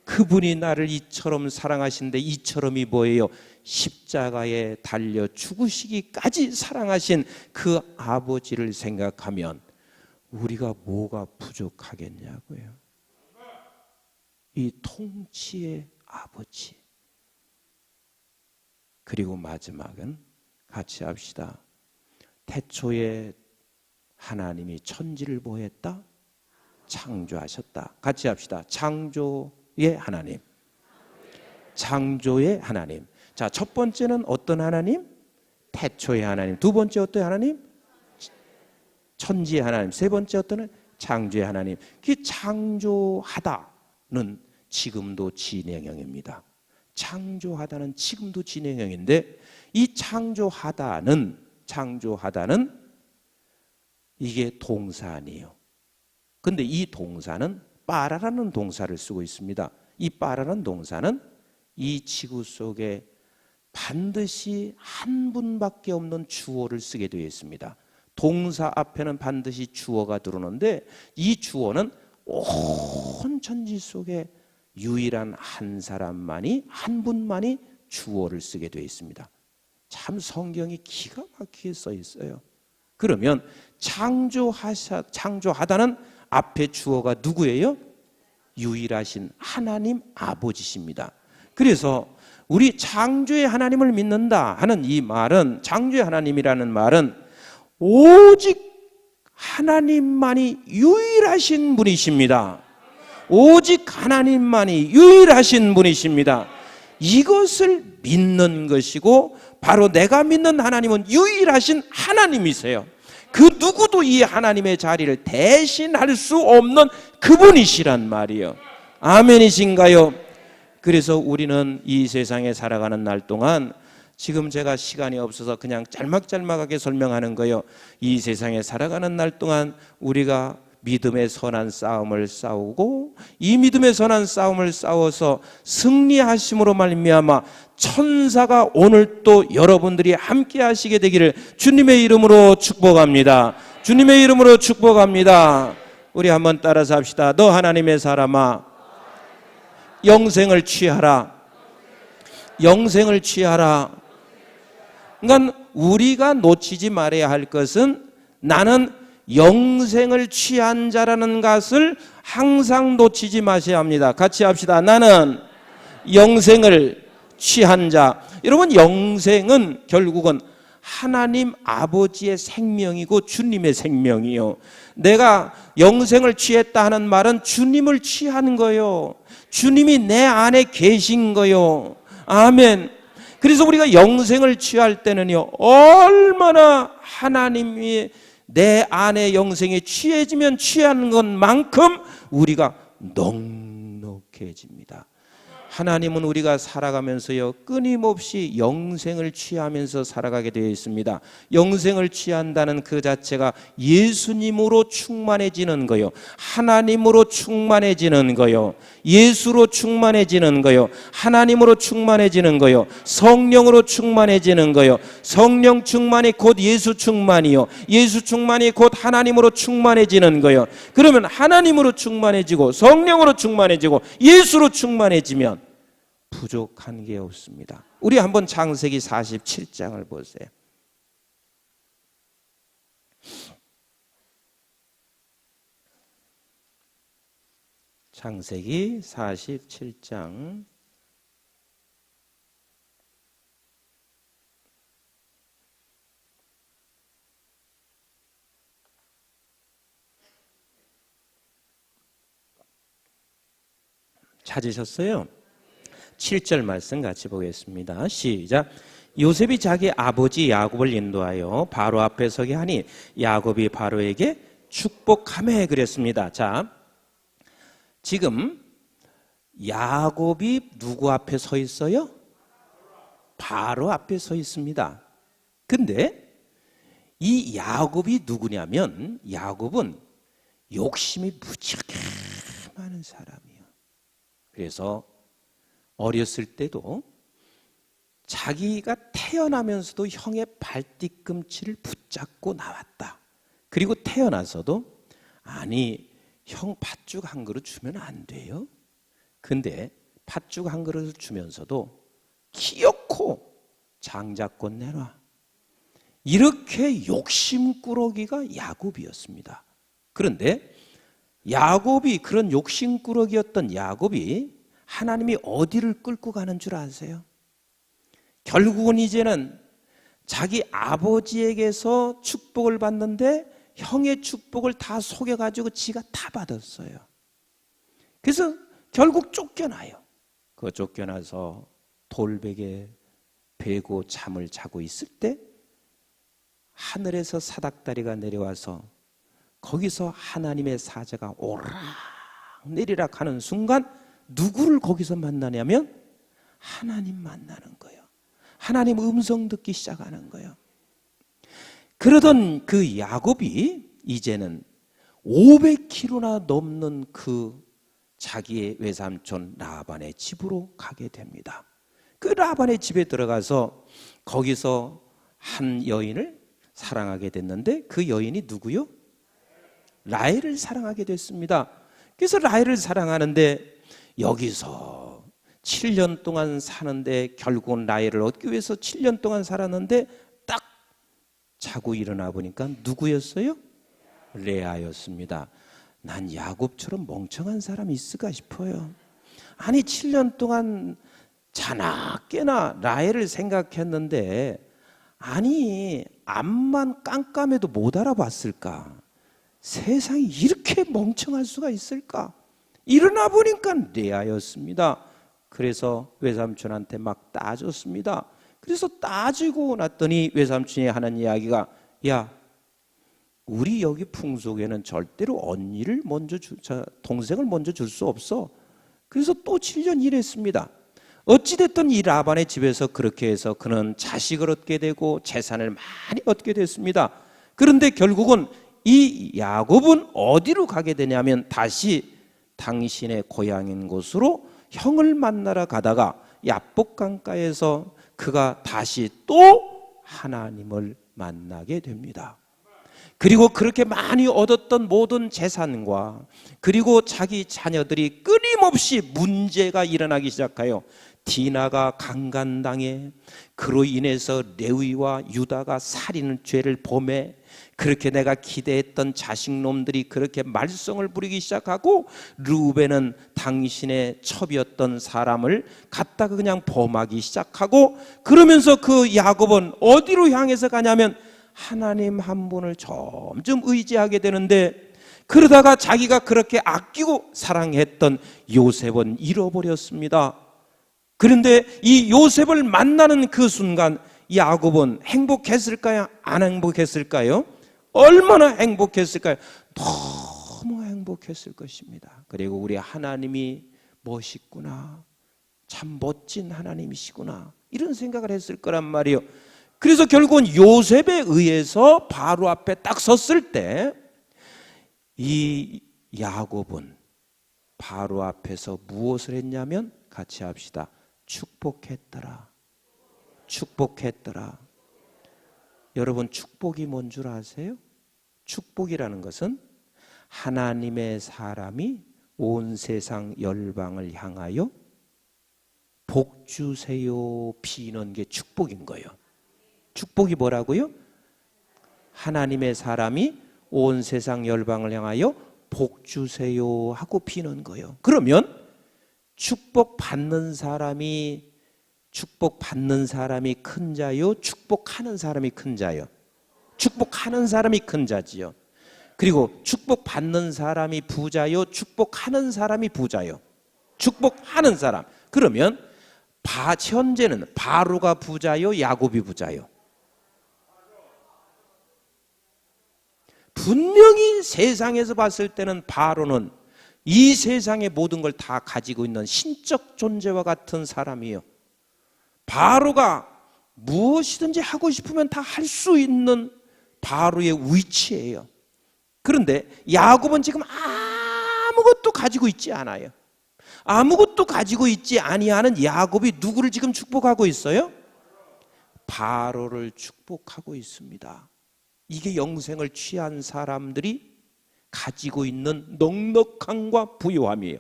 그분이 나를 이처럼 사랑하신데, 이처럼이 뭐예요? 십자가에 달려 죽으시기까지 사랑하신 그 아버지를 생각하면 우리가 뭐가 부족하겠냐고요. 이 통치의 아버지. 그리고 마지막은 같이 합시다. 태초에 하나님이 천지를 뭐 했다? 창조하셨다. 같이 합시다. 창조의 하나님. 창조의 하나님. 자, 첫 번째는 어떤 하나님? 태초의 하나님. 두 번째 어떤 하나님? 천지의 하나님. 세 번째 어떤 창조의 하나님. 그 창조하다는 지금도 진행형입니다. 창조하다는 지금도 진행형인데, 이 창조하다는 이게 동사 아니에요. 근데 이 동사는 빠라라는 동사를 쓰고 있습니다. 이 빠라라는 동사는 이 지구 속에 반드시 한 분밖에 없는 주어를 쓰게 되어 있습니다. 동사 앞에는 반드시 주어가 들어오는데 이 주어는 온 천지 속에 유일한 한 사람만이, 한 분만이 주어를 쓰게 되어 있습니다. 참 성경이 기가 막히게 써 있어요. 그러면 창조하다는 앞에 주어가 누구예요? 유일하신 하나님 아버지십니다. 그래서 우리 창조의 하나님을 믿는다 하는 이 말은, 창조의 하나님이라는 말은 오직 하나님만이 유일하신 분이십니다. 오직 하나님만이 유일하신 분이십니다. 이것을 믿는 것이고, 바로 내가 믿는 하나님은 유일하신 하나님이세요. 그 누구도 이 하나님의 자리를 대신할 수 없는 그분이시란 말이에요. 아멘이신가요? 그래서 우리는 이 세상에 살아가는 날 동안, 지금 제가 시간이 없어서 그냥 짤막짤막하게 설명하는 거예요. 이 세상에 살아가는 날 동안 우리가 믿음의 선한 싸움을 싸우고, 이 믿음의 선한 싸움을 싸워서 승리하심으로 말미암아 천사가 오늘 또 여러분들이 함께 하시게 되기를 주님의 이름으로 축복합니다. 주님의 이름으로 축복합니다. 우리 한번 따라서 합시다. 너 하나님의 사람아, 영생을 취하라. 영생을 취하라. 그러니까 우리가 놓치지 말아야 할 것은, 나는 영생을 취한 자라는 것을 항상 놓치지 마셔야 합니다. 같이 합시다. 나는 영생을 취한 자. 여러분, 영생은 결국은 하나님 아버지의 생명이고 주님의 생명이요. 내가 영생을 취했다 하는 말은 주님을 취한 거요. 주님이 내 안에 계신 거요. 아멘. 그래서 우리가 영생을 취할 때는요, 얼마나 하나님이 내 안에 영생에 취해지면 취하는 것만큼 우리가 넉넉해집니다. 하나님은 우리가 살아가면서요, 끊임없이 영생을 취하면서 살아가게 되어 있습니다. 영생을 취한다는 그 자체가 예수님으로 충만해지는 거요, 하나님으로 충만해지는 거요, 예수로 충만해지는 거요, 하나님으로 충만해지는 거요, 성령으로 충만해지는 거요, 성령 충만이 곧 예수 충만이요, 예수 충만이 곧 하나님으로 충만해지는 거요. 그러면 하나님으로 충만해지고 성령으로 충만해지고 예수로 충만해지면 부족한 게 없습니다. 우리 한번 창세기 47장을 보세요. 창세기 47장 찾으셨어요? 7절 말씀 같이 보겠습니다. 시작. 요셉이 자기 아버지 야곱을 인도하여 바로 앞에 서게 하니 야곱이 바로에게 축복하매 그랬습니다. 자, 지금 야곱이 누구 앞에 서 있어요? 바로 앞에 서 있습니다. 근데 이 야곱이 누구냐면 야곱은 욕심이 무지하게 많은 사람이에요. 그래서 어렸을 때도 자기가 태어나면서도 형의 발뒤꿈치를 붙잡고 나왔다. 그리고 태어나서도 아니 형 팥죽 한 그릇 주면 안 돼요. 근데 팥죽 한 그릇을 주면서도 기어코 장자권 내놔. 이렇게 욕심꾸러기가 야곱이었습니다. 그런데 야곱이 그런 욕심꾸러기였던 야곱이 하나님이 어디를 끌고 가는 줄 아세요? 결국은 이제는 자기 아버지에게서 축복을 받는데 형의 축복을 다 속여가지고 지가 다 받았어요. 그래서 결국 쫓겨나요. 그 쫓겨나서 돌베개 베고 잠을 자고 있을 때 하늘에서 사닥다리가 내려와서 거기서 하나님의 사자가 오락 내리락 하는 순간 누구를 거기서 만나냐면 하나님 만나는 거예요. 하나님 음성 듣기 시작하는 거예요. 그러던 그 야곱이 이제는 500km나 넘는 그 자기의 외삼촌 라반의 집으로 가게 됩니다. 그 라반의 집에 들어가서 거기서 한 여인을 사랑하게 됐는데 그 여인이 누구요? 라헬을 사랑하게 됐습니다. 그래서 라헬을 사랑하는데 여기서 7년 동안 사는데 결국은 라헬을 얻기 위해서 7년 동안 살았는데 딱 자고 일어나 보니까 누구였어요? 레아였습니다. 난 야곱처럼 멍청한 사람이 있을까 싶어요. 아니 7년 동안 자나 깨나 라헬을 생각했는데 아니 앞만 깜깜해도 못 알아봤을까? 세상이 이렇게 멍청할 수가 있을까? 일어나 보니까 레아였습니다. 그래서 외삼촌한테 막 따졌습니다. 그래서 따지고 났더니 외삼촌이 하는 이야기가 야, 우리 여기 풍속에는 절대로 언니를 먼저 동생을 먼저 줄 수 없어. 그래서 또 7년 일했습니다. 어찌됐든 이 라반의 집에서 그렇게 해서 그는 자식을 얻게 되고 재산을 많이 얻게 됐습니다. 그런데 결국은 이 야곱은 어디로 가게 되냐면 다시 당신의 고향인 곳으로 형을 만나러 가다가 야복강가에서 그가 다시 또 하나님을 만나게 됩니다. 그리고 그렇게 많이 얻었던 모든 재산과 그리고 자기 자녀들이 끊임없이 문제가 일어나기 시작해요. 디나가 강간당해 그로 인해서 레위와 유다가 살인 죄를 범해 그렇게 내가 기대했던 자식놈들이 그렇게 말썽을 부리기 시작하고 르우벤은 당신의 첩이었던 사람을 갖다가 그냥 범하기 시작하고 그러면서 그 야곱은 어디로 향해서 가냐면 하나님 한 분을 점점 의지하게 되는데 그러다가 자기가 그렇게 아끼고 사랑했던 요셉은 잃어버렸습니다. 그런데 이 요셉을 만나는 그 순간 야곱은 행복했을까요? 안 행복했을까요? 얼마나 행복했을까요? 너무 행복했을 것입니다. 그리고 우리 하나님이 멋있구나, 참 멋진 하나님이시구나, 이런 생각을 했을 거란 말이에요. 그래서 결국은 요셉에 의해서 바로 앞에 딱 섰을 때 이 야곱은 바로 앞에서 무엇을 했냐면, 같이 합시다. 축복했더라. 축복했더라. 여러분, 축복이 뭔 줄 아세요? 축복이라는 것은 하나님의 사람이 온 세상 열방을 향하여 복 주세요 비는 게 축복인 거예요. 축복이 뭐라고요? 하나님의 사람이 온 세상 열방을 향하여 복 주세요 하고 비는 거예요. 그러면 축복받는 사람이 큰 자요, 축복하는 사람이 큰 자요? 축복하는 사람이 큰 자지요. 그리고 축복받는 사람이 부자요, 축복하는 사람이 부자요? 축복하는 사람. 그러면 현재는 바로가 부자요, 야곱이 부자요? 분명히 세상에서 봤을 때는 바로는 이 세상의 모든 걸 다 가지고 있는 신적 존재와 같은 사람이에요. 바로가 무엇이든지 하고 싶으면 다 할 수 있는 바로의 위치예요. 그런데 야곱은 지금 아무것도 가지고 있지 않아요. 아무것도 가지고 있지 아니하는 야곱이 누구를 지금 축복하고 있어요? 바로를 축복하고 있습니다. 이게 영생을 취한 사람들이 가지고 있는 넉넉함과 부유함이에요.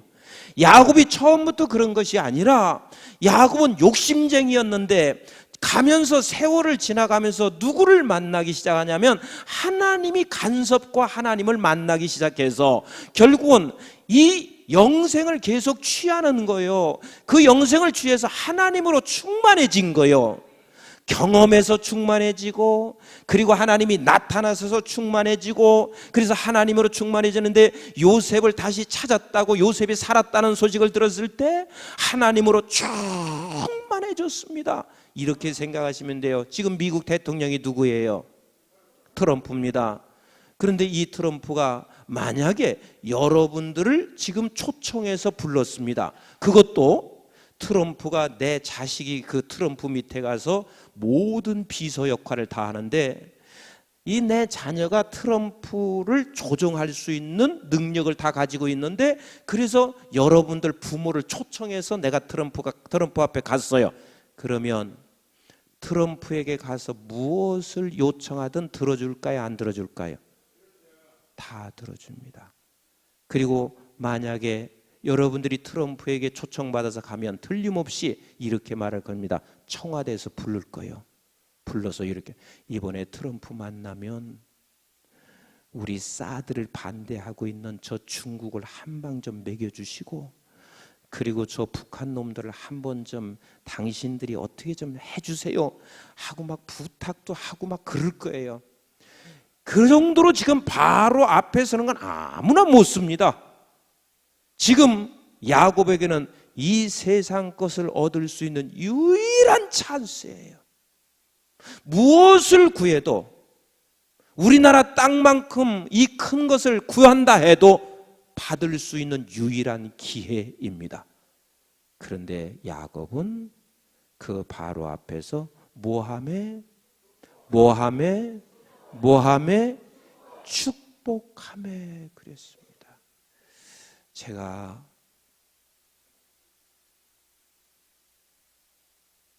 야곱이 처음부터 그런 것이 아니라 야곱은 욕심쟁이였는데 가면서 세월을 지나가면서 누구를 만나기 시작하냐면 하나님이 간섭과 하나님을 만나기 시작해서 결국은 이 영생을 계속 취하는 거예요. 그 영생을 취해서 하나님으로 충만해진 거예요. 경험에서 충만해지고, 그리고 하나님이 나타나셔서 충만해지고, 그래서 하나님으로 충만해지는데 요셉을 다시 찾았다고, 요셉이 살았다는 소식을 들었을 때 하나님으로 충만해졌습니다. 이렇게 생각하시면 돼요. 지금 미국 대통령이 누구예요? 트럼프입니다. 그런데 이 트럼프가 만약에 여러분들을 지금 초청해서 불렀습니다. 그것도 트럼프가 내 자식이 그 트럼프 밑에 가서 모든 비서 역할을 다 하는데, 이 내 자녀가 트럼프를 조종할 수 있는 능력을 다 가지고 있는데, 그래서 여러분들 부모를 초청해서 내가 트럼프 앞에 갔어요. 그러면 트럼프에게 가서 무엇을 요청하든 들어줄까요? 안 들어줄까요? 다 들어줍니다. 그리고 만약에 여러분들이 트럼프에게 초청받아서 가면 틀림없이 이렇게 말할 겁니다. 청와대에서 부를 거예요. 불러서 이렇게, 이번에 트럼프 만나면 우리 사드를 반대하고 있는 저 중국을 한 방 좀 먹여주시고, 그리고 저 북한 놈들을 한번 좀 당신들이 어떻게 좀 해주세요 하고 막 부탁도 하고 막 그럴 거예요. 그 정도로 지금 바로 앞에 서는 건 아무나 못 씁니다. 지금 야곱에게는 이 세상 것을 얻을 수 있는 유일한 찬스예요. 무엇을 구해도, 우리나라 땅만큼 이 큰 것을 구한다 해도 받을 수 있는 유일한 기회입니다. 그런데 야곱은 그 바로 앞에서 뭐하매 축복하매 그랬습니다. 제가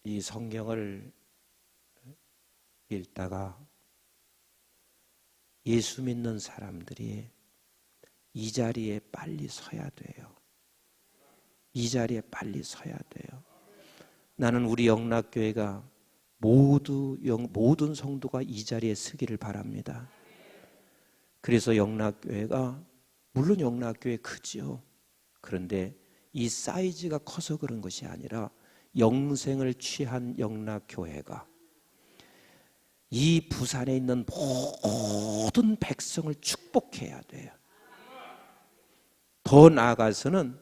이 성경을 읽다가 예수 믿는 사람들이 이 자리에 빨리 서야 돼요. 이 자리에 빨리 서야 돼요. 나는 우리 영락교회가 모든 성도가 이 자리에 서기를 바랍니다. 그래서 영락교회가, 물론 영락교회 크지요. 그런데 이 사이즈가 커서 그런 것이 아니라 영생을 취한 영락교회가 이 부산에 있는 모든 백성을 축복해야 돼요. 더 나아가서는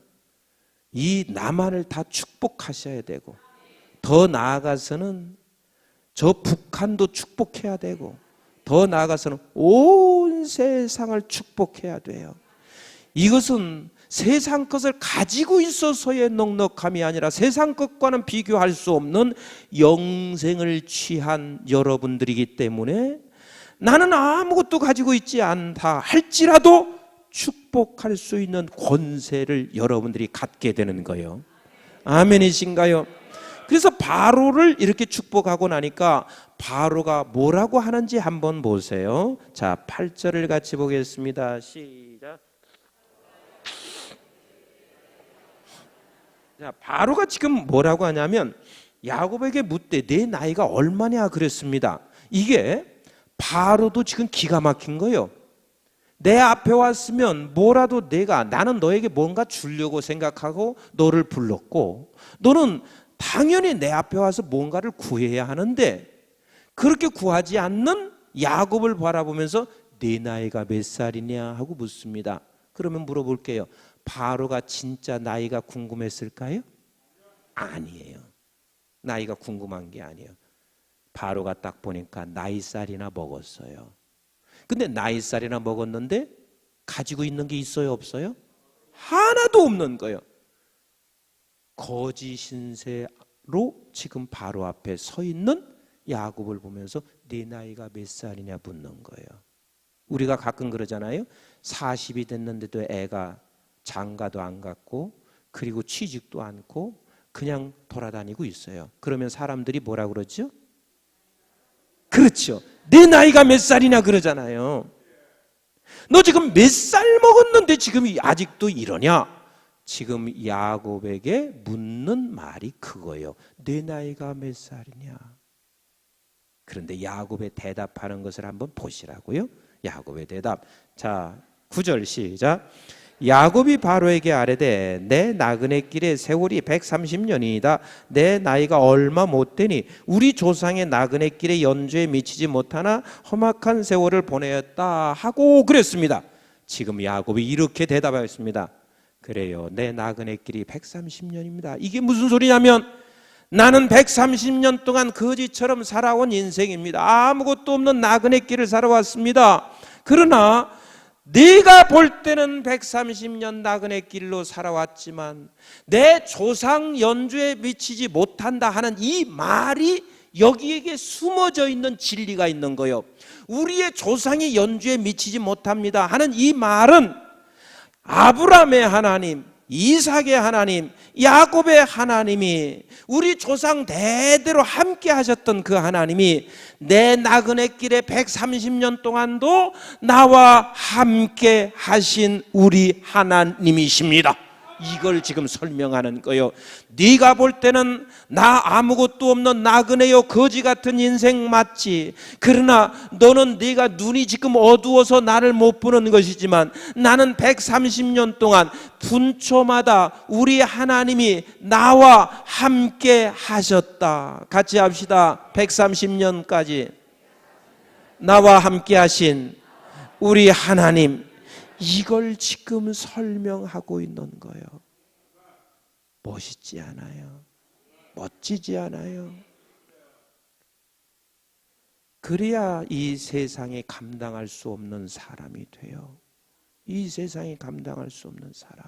이 남한을 다 축복하셔야 되고, 더 나아가서는 저 북한도 축복해야 되고, 더 나아가서는 온 세상을 축복해야 돼요. 이것은 세상 것을 가지고 있어서의 넉넉함이 아니라 세상 것과는 비교할 수 없는 영생을 취한 여러분들이기 때문에 나는 아무것도 가지고 있지 않다 할지라도 축복할 수 있는 권세를 여러분들이 갖게 되는 거예요. 아멘이신가요? 그래서 바로를 이렇게 축복하고 나니까 바로가 뭐라고 하는지 한번 보세요. 자, 8절을 같이 보겠습니다. 시작. 자, 바로가 지금 뭐라고 하냐면 야곱에게 묻되 내 나이가 얼마냐 그랬습니다. 이게 바로도 지금 기가 막힌 거예요. 내 앞에 왔으면 뭐라도 나는 너에게 뭔가 주려고 생각하고 너를 불렀고, 너는 당연히 내 앞에 와서 뭔가를 구해야 하는데 그렇게 구하지 않는 야곱을 바라보면서 네 나이가 몇 살이냐 하고 묻습니다. 그러면 물어볼게요. 바로가 진짜 나이가 궁금했을까요? 아니에요. 나이가 궁금한 게 아니에요. 바로가 딱 보니까 나이살이나 먹었어요. 근데 나이살이나 먹었는데 가지고 있는 게 있어요, 없어요? 하나도 없는 거예요. 거지 신세로 지금 바로 앞에 서 있는 야곱을 보면서 네 나이가 몇 살이냐 묻는 거예요. 우리가 가끔 그러잖아요. 40이 됐는데도 애가 장가도 안 갔고 그리고 취직도 않고 그냥 돌아다니고 있어요. 그러면 사람들이 뭐라 그러죠? 그렇죠. 내 나이가 몇 살이냐 그러잖아요. 너 지금 몇 살 먹었는데 지금 아직도 이러냐? 지금 야곱에게 묻는 말이 그거예요. 내 나이가 몇 살이냐? 그런데 야곱의 대답하는 것을 한번 보시라고요. 야곱의 대답. 자, 9절 시작. 야곱이 바로에게 아뢰되 내 나그네 길의 세월이 130년이다. 내 나이가 얼마 못되니 우리 조상의 나그네 길의 연주에 미치지 못하나 험악한 세월을 보내었다 하고 그랬습니다. 지금 야곱이 이렇게 대답하였습니다. 그래요. 내 나그네 길이 130년입니다. 이게 무슨 소리냐면 나는 130년 동안 거지처럼 살아온 인생입니다. 아무것도 없는 나그네 길을 살아왔습니다. 그러나 네가 볼 때는 130년 나그네 길로 살아왔지만 내 조상 연주에 미치지 못한다 하는 이 말이 여기에게 숨어져 있는 진리가 있는 거예요. 우리의 조상이 연주에 미치지 못합니다 하는 이 말은 아브라함의 하나님, 이삭의 하나님, 야곱의 하나님이 우리 조상 대대로 함께 하셨던 그 하나님이 내 나그네 길에 130년 동안도 나와 함께 하신 우리 하나님이십니다. 이걸 지금 설명하는 거예요. 네가 볼 때는 나 아무것도 없는 나그네요 거지 같은 인생 맞지. 그러나 너는 네가 눈이 지금 어두워서 나를 못 보는 것이지만 나는 130년 동안 분초마다 우리 하나님이 나와 함께 하셨다. 같이 합시다. 130년까지 나와 함께 하신 우리 하나님, 이걸 지금 설명하고 있는 거예요. 멋있지 않아요? 멋지지 않아요? 그래야 이 세상에 감당할 수 없는 사람이 돼요. 이 세상에 감당할 수 없는 사람.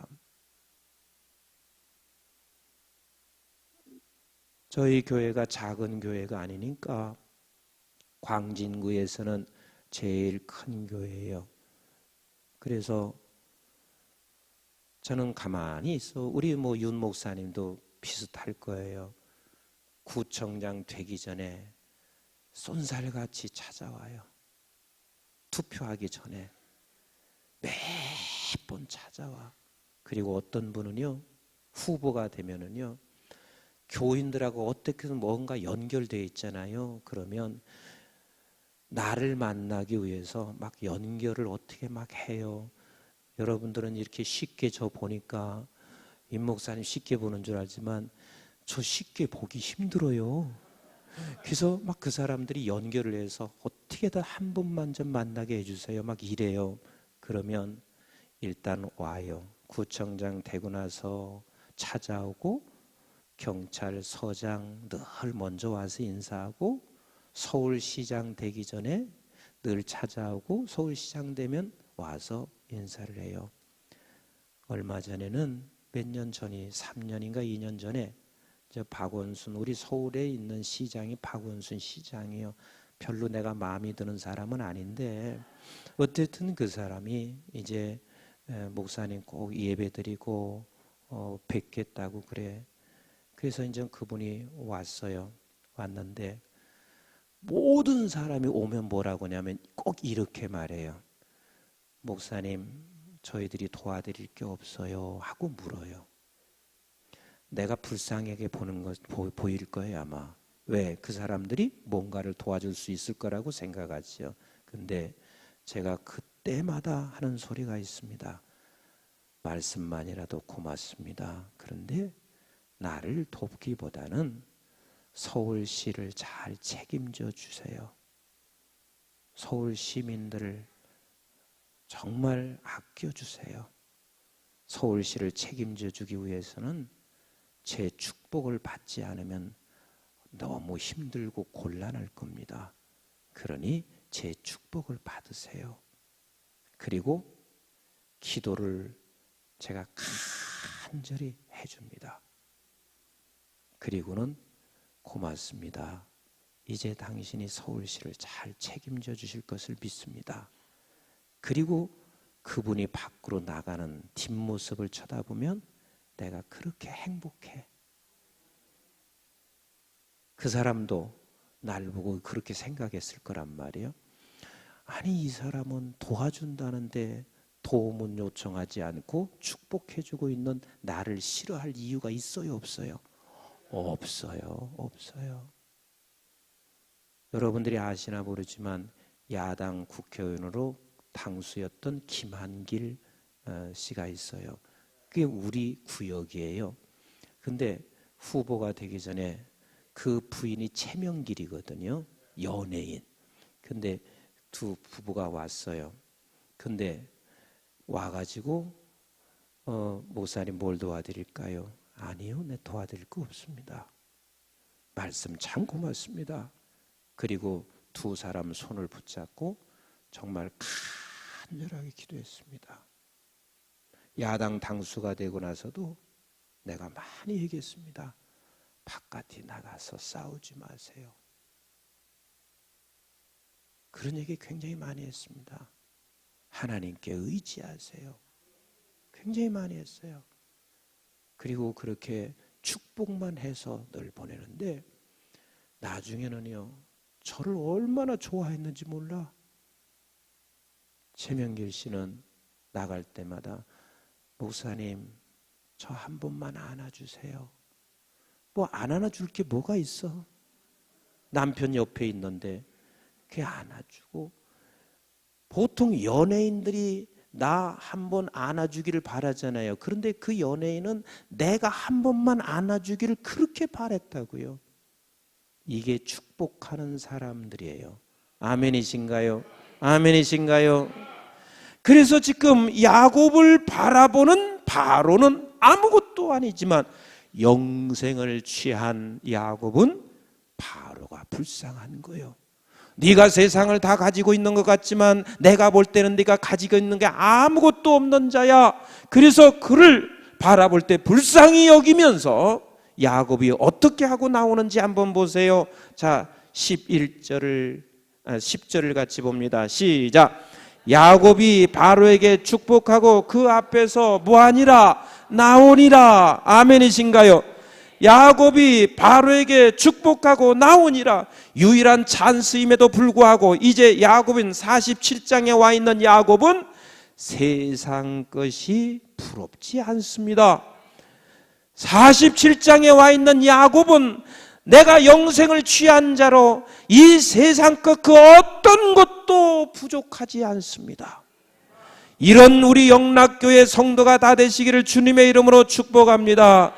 저희 교회가 작은 교회가 아니니까 광진구에서는 제일 큰 교회예요. 그래서 저는 가만히 있어. 우리 윤 목사님도 비슷할 거예요. 구청장 되기 전에 쏜살같이 찾아와요. 투표하기 전에 매번 찾아와. 그리고 어떤 분은요, 후보가 되면은요, 교인들하고 어떻게든 뭔가 연결되어 있잖아요. 그러면 나를 만나기 위해서 막 연결을 어떻게 막 해요. 여러분들은 이렇게 쉽게 저 보니까 임 목사님 쉽게 보는 줄 알지만 저 쉽게 보기 힘들어요. 그래서 막 그 사람들이 연결을 해서 어떻게든 한 분만 좀 만나게 해주세요. 막 이래요. 그러면 일단 와요. 구청장 되고 나서 찾아오고 경찰서장 늘 먼저 와서 인사하고 서울시장 되기 전에 늘 찾아오고 서울시장 되면 와서 인사를 해요. 얼마 전에는 몇 년 전이 3년인가 2년 전에 저 박원순 우리 서울에 있는 시장이 박원순 시장이에요. 별로 내가 마음에 드는 사람은 아닌데 어쨌든 그 사람이 이제 목사님 꼭 예배드리고 뵙겠다고 그래. 그래서 이제 그분이 왔어요. 왔는데 모든 사람이 오면 뭐라고 하냐면 꼭 이렇게 말해요. 목사님 저희들이 도와드릴 게 없어요 하고 물어요. 내가 불쌍하게 보는 것 보일 거예요 아마. 왜? 그 사람들이 뭔가를 도와줄 수 있을 거라고 생각하지요. 근데 제가 그때마다 하는 소리가 있습니다. 말씀만이라도 고맙습니다. 그런데 나를 돕기보다는 서울시를 잘 책임져 주세요. 서울 시민들을 정말 아껴주세요. 서울시를 책임져 주기 위해서는 제 축복을 받지 않으면 너무 힘들고 곤란할 겁니다. 그러니 제 축복을 받으세요. 그리고 기도를 제가 간절히 해줍니다. 그리고는 고맙습니다. 이제 당신이 서울시를 잘 책임져 주실 것을 믿습니다. 그리고 그분이 밖으로 나가는 뒷모습을 쳐다보면 내가 그렇게 행복해. 그 사람도 날 보고 그렇게 생각했을 거란 말이에요. 아니 이 사람은 도와준다는데 도움은 요청하지 않고 축복해주고 있는 나를 싫어할 이유가 있어요 없어요? 없어요. 없어요. 여러분들이 아시나 모르지만 야당 국회의원으로 당수였던 김한길 씨가 있어요. 그게 우리 구역이에요. 근데 후보가 되기 전에 그 부인이 최명길이거든요. 연예인. 근데 두 부부가 왔어요. 근데 와가지고 목사님 뭘 도와드릴까요? 아니요, 내 도와드릴 거 없습니다. 말씀 참 고맙습니다. 그리고 두 사람 손을 붙잡고 정말 간절하게 기도했습니다. 야당 당수가 되고 나서도 내가 많이 얘기했습니다. 바깥에 나가서 싸우지 마세요. 그런 얘기 굉장히 많이 했습니다. 하나님께 의지하세요. 굉장히 많이 했어요. 그리고 그렇게 축복만 해서 늘 보내는데 나중에는요 저를 얼마나 좋아했는지 몰라. 최명길 씨는 나갈 때마다 목사님 저 한 번만 안아주세요. 뭐 안 안아줄 게 뭐가 있어? 남편 옆에 있는데 그게 안아주고. 보통 연예인들이 나 한 번 안아주기를 바라잖아요. 그런데 그 연예인은 내가 한 번만 안아주기를 그렇게 바랬다고요. 이게 축복하는 사람들이에요. 아멘이신가요? 아멘이신가요? 그래서 지금 야곱을 바라보는 바로는 아무것도 아니지만 영생을 취한 야곱은 바로가 불쌍한 거예요. 네가 세상을 다 가지고 있는 것 같지만 내가 볼 때는 네가 가지고 있는 게 아무것도 없는 자야. 그래서 그를 바라볼 때 불쌍히 여기면서 야곱이 어떻게 하고 나오는지 한번 보세요. 자, 10절을 같이 봅니다. 시작. 야곱이 바로에게 축복하고 그 앞에서 뭐하니라? 나오니라. 아멘이신가요? 야곱이 바로에게 축복하고 나오니라. 유일한 찬스임에도 불구하고 이제 야곱은 47장에 와 있는 야곱은 세상 것이 부럽지 않습니다. 47장에 와 있는 야곱은 내가 영생을 취한 자로 이 세상 것 그 어떤 것도 부족하지 않습니다. 이런 우리 영락교회 성도가 다 되시기를 주님의 이름으로 축복합니다.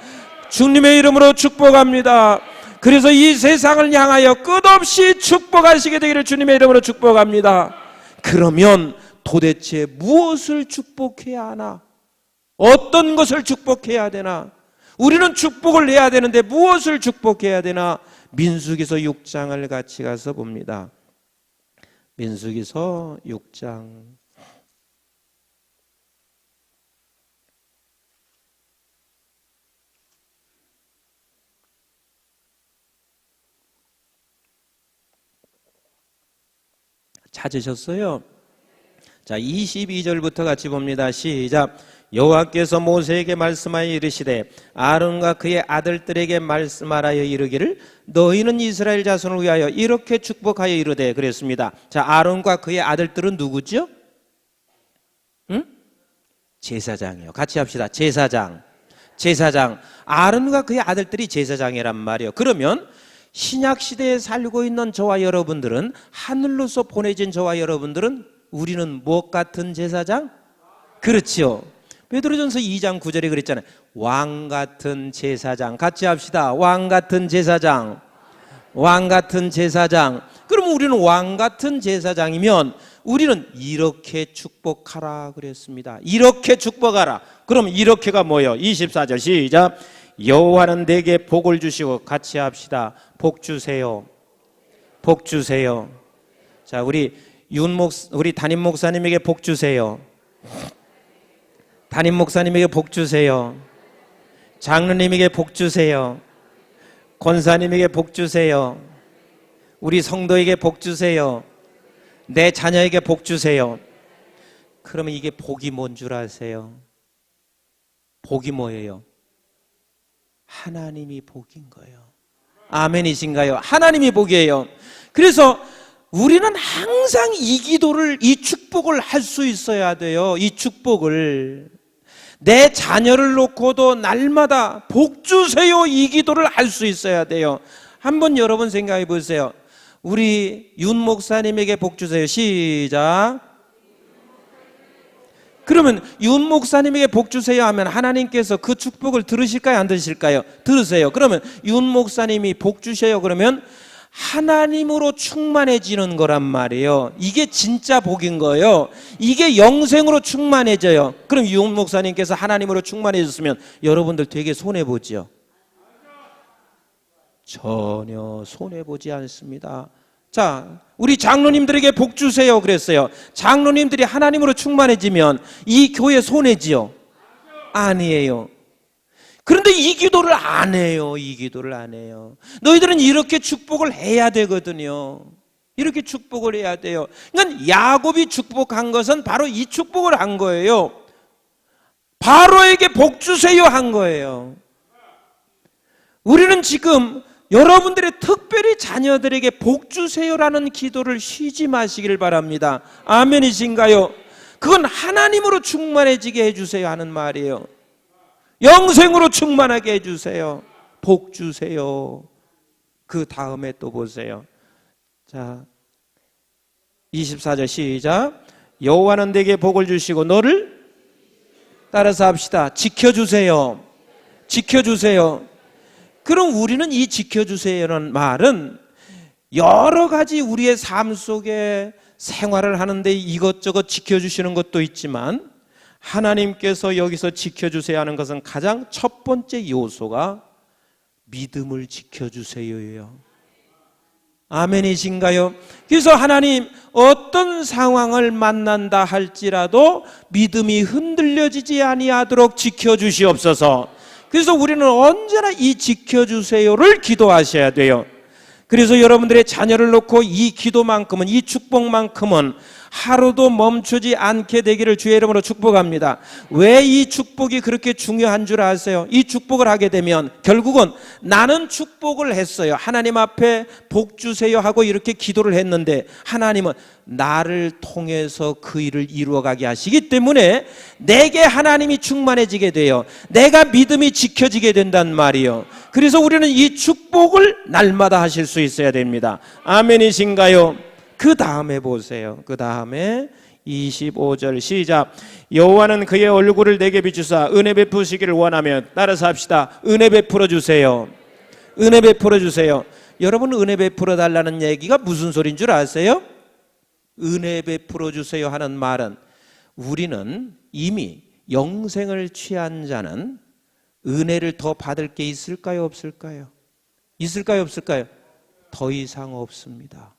주님의 이름으로 축복합니다. 그래서 이 세상을 향하여 끝없이 축복하시게 되기를 주님의 이름으로 축복합니다. 그러면 도대체 무엇을 축복해야 하나? 어떤 것을 축복해야 되나? 우리는 축복을 해야 되는데 무엇을 축복해야 되나? 민수기서 6장을 같이 가서 봅니다. 민수기서 6장. 찾으셨어요? 자, 22절부터 같이 봅니다. 시작. 여호와께서 모세에게 말씀하여 이르시되 아론과 그의 아들들에게 말씀하라여 이르기를 너희는 이스라엘 자손을 위하여 이렇게 축복하여 이르되 그랬습니다. 자, 아론과 그의 아들들은 누구죠? 응? 제사장이요. 같이 합시다. 제사장. 아론과 그의 아들들이 제사장이란 말이에요. 그러면 신약 시대에 살고 있는 저와 여러분들은, 하늘로서 보내진 저와 여러분들은, 우리는 무엇 같은 제사장? 그렇지요. 베드로전서 2장 9절에 그랬잖아요. 왕 같은 제사장. 같이 합시다. 왕 같은 제사장. 그럼 우리는 왕 같은 제사장이면 우리는 이렇게 축복하라 그랬습니다. 이렇게 축복하라. 그럼 이렇게가 뭐예요? 24절 시작. 여호와는 내게 복을 주시고, 같이 합시다. 복 주세요. 자, 우리 담임 목사님에게 복 주세요. 장로님에게 복 주세요. 권사님에게 복 주세요. 우리 성도에게 복 주세요. 내 자녀에게 복 주세요. 그러면 이게 복이 뭔 줄 아세요? 복이 뭐예요? 하나님이 복인 거예요. 아멘이신가요? 하나님이 복이에요. 그래서 우리는 항상 이 기도를, 이 축복을 할 수 있어야 돼요. 이 축복을. 내 자녀를 놓고도 날마다 복 주세요, 이 기도를 할 수 있어야 돼요. 한번 여러분 생각해 보세요. 우리 윤 목사님에게 복 주세요. 시작. 그러면 윤 목사님에게 복 주세요 하면 하나님께서 그 축복을 들으실까요? 안 들으실까요? 들으세요. 그러면 윤 목사님이 복 주셔요. 그러면 하나님으로 충만해지는 거란 말이에요. 이게 진짜 복인 거예요. 이게 영생으로 충만해져요. 그럼 윤 목사님께서 하나님으로 충만해졌으면 여러분들 되게 손해보죠? 전혀 손해보지 않습니다. 자, 우리 장로님들에게 복 주세요 그랬어요. 장로님들이 하나님으로 충만해지면 이 교회 손해지요? 아니에요. 그런데 이 기도를 안 해요. 너희들은 이렇게 축복을 해야 되거든요. 이렇게 축복을 해야 돼요. 그러니까 야곱이 축복한 것은 바로 이 축복을 한 거예요. 바로에게 복 주세요 한 거예요. 우리는 지금 여러분들의 특별히 자녀들에게 복 주세요라는 기도를 쉬지 마시길 바랍니다. 아멘이신가요? 그건 하나님으로 충만해지게 해주세요 하는 말이에요. 영생으로 충만하게 해주세요. 복 주세요. 그 다음에 또 보세요. 자, 24절 시작. 여호와는 내게 복을 주시고 너를, 따라서 합시다. 지켜주세요. 그럼 우리는 이 지켜주세요라는 말은 여러 가지 우리의 삶 속에 생활을 하는데 이것저것 지켜주시는 것도 있지만, 하나님께서 여기서 지켜주세요 하는 것은 가장 첫 번째 요소가 믿음을 지켜주세요예요. 아멘이신가요? 그래서 하나님, 어떤 상황을 만난다 할지라도 믿음이 흔들려지지 아니하도록 지켜주시옵소서. 그래서 우리는 언제나 이 지켜주세요를 기도하셔야 돼요. 그래서 여러분들의 자녀를 놓고 이 기도만큼은, 이 축복만큼은 하루도 멈추지 않게 되기를 주의 이름으로 축복합니다. 왜 이 축복이 그렇게 중요한 줄 아세요? 이 축복을 하게 되면 결국은 나는 축복을 했어요. 하나님 앞에 복 주세요 하고 이렇게 기도를 했는데 하나님은 나를 통해서 그 일을 이루어가게 하시기 때문에 내게 하나님이 충만해지게 돼요. 내가 믿음이 지켜지게 된단 말이에요. 그래서 우리는 이 축복을 날마다 하실 수 있어야 됩니다. 아멘이신가요? 그 다음에 보세요. 그 다음에 25절 시작. 여호와는 그의 얼굴을 내게 비추사 은혜 베푸시기를 원하며, 따라서 합시다. 은혜 베풀어 주세요. 여러분, 은혜 베풀어 달라는 얘기가 무슨 소리인 줄 아세요? 은혜 베풀어 주세요 하는 말은 우리는 이미 영생을 취한 자는 은혜를 더 받을 게 있을까요, 없을까요? 있을까요, 없을까요? 더 이상 없습니다.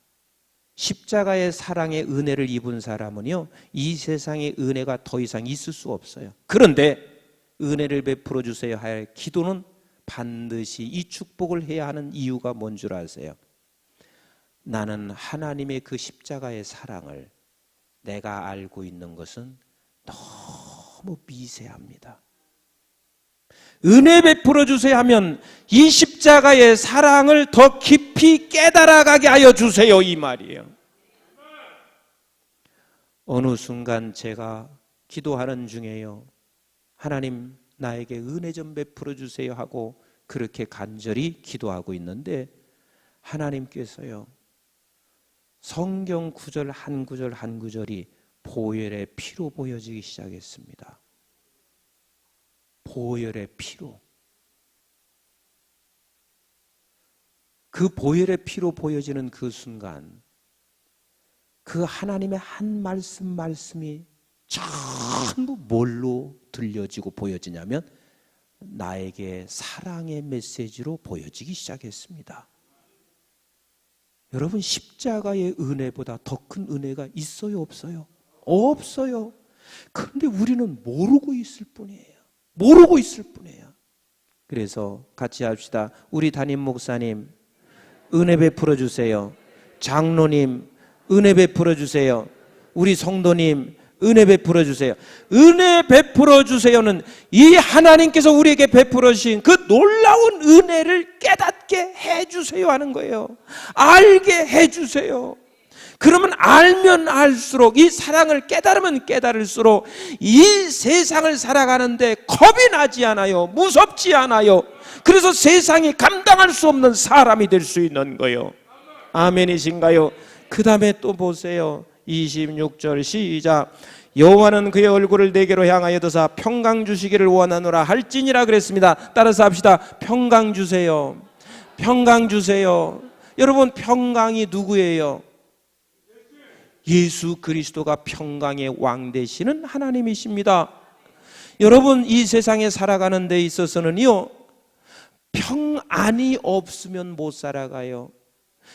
십자가의 사랑의 은혜를 입은 사람은요, 이 세상의 은혜가 더 이상 있을 수 없어요. 그런데 은혜를 베풀어 주세요 할 기도는 반드시 이 축복을 해야 하는 이유가 뭔 줄 아세요? 나는 하나님의 그 십자가의 사랑을 내가 알고 있는 것은 너무 미세합니다. 은혜 베풀어 주세요 하면 이 십자가의 사랑을 더 깊이 깨달아가게 하여 주세요, 이 말이에요. 어느 순간 제가 기도하는 중에요, 하나님 나에게 은혜 좀 베풀어 주세요 하고 그렇게 간절히 기도하고 있는데 하나님께서요, 성경 구절 한 구절 한 구절이 보혈의 피로 보여지기 시작했습니다. 보혈의 피로. 그 보혈의 피로 보여지는 그 순간 그 하나님의 한 말씀이 전부 뭘로 들려지고 보여지냐면 나에게 사랑의 메시지로 보여지기 시작했습니다. 여러분, 십자가의 은혜보다 더 큰 은혜가 있어요, 없어요? 없어요. 그런데 우리는 모르고 있을 뿐이에요. 모르고 있을 뿐이에요. 그래서 같이 합시다. 우리 담임 목사님 은혜 베풀어 주세요. 장로님 은혜 베풀어 주세요. 우리 성도님 은혜 베풀어 주세요. 은혜 베풀어 주세요는 이 하나님께서 우리에게 베풀어 주신 그 놀라운 은혜를 깨닫게 해 주세요 하는 거예요. 알게 해 주세요. 그러면 알면 알수록, 이 사랑을 깨달으면 깨달을수록 이 세상을 살아가는데 겁이 나지 않아요. 무섭지 않아요. 그래서 세상이 감당할 수 없는 사람이 될 수 있는 거예요. 아멘이신가요? 그 다음에 또 보세요. 26절 시작. 여호와는 그의 얼굴을 내게로 향하여 드사 평강 주시기를 원하노라 할지니라 그랬습니다. 따라서 합시다. 평강 주세요. 평강 주세요. 여러분, 평강이 누구예요? 예수 그리스도가 평강의 왕 되시는 하나님이십니다. 여러분, 이 세상에 살아가는 데 있어서는요, 평안이 없으면 못 살아가요.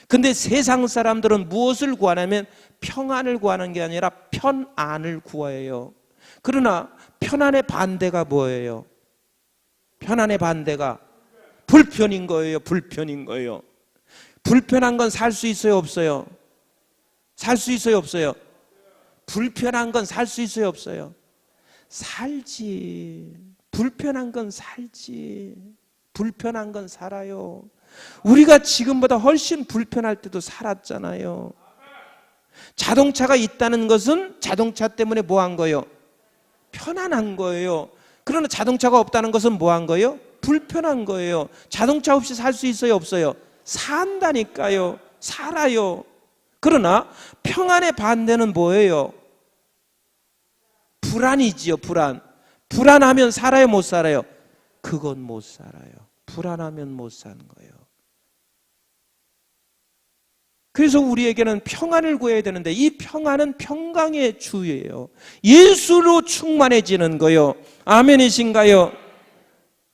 근데 세상 사람들은 무엇을 구하냐면 평안을 구하는 게 아니라 편안을 구해요. 그러나 편안의 반대가 뭐예요? 편안의 반대가 불편인 거예요. 불편인 거예요. 불편한 건 살 수 있어요, 없어요? 살 수 있어요, 없어요? 불편한 건 살 수 있어요, 없어요? 살지. 불편한 건 살지. 불편한 건 살아요. 우리가 지금보다 훨씬 불편할 때도 살았잖아요. 자동차가 있다는 것은 자동차 때문에 뭐 한 거예요? 편안한 거예요. 그러나 자동차가 없다는 것은 뭐 한 거예요? 불편한 거예요. 자동차 없이 살 수 있어요, 없어요? 산다니까요. 살아요. 그러나 평안의 반대는 뭐예요? 불안이지요, 불안. 불안하면 살아요, 못 살아요? 그건 못 살아요. 불안하면 못 사는 거예요. 그래서 우리에게는 평안을 구해야 되는데 이 평안은 평강의 주예요. 예수로 충만해지는 거예요. 아멘이신가요?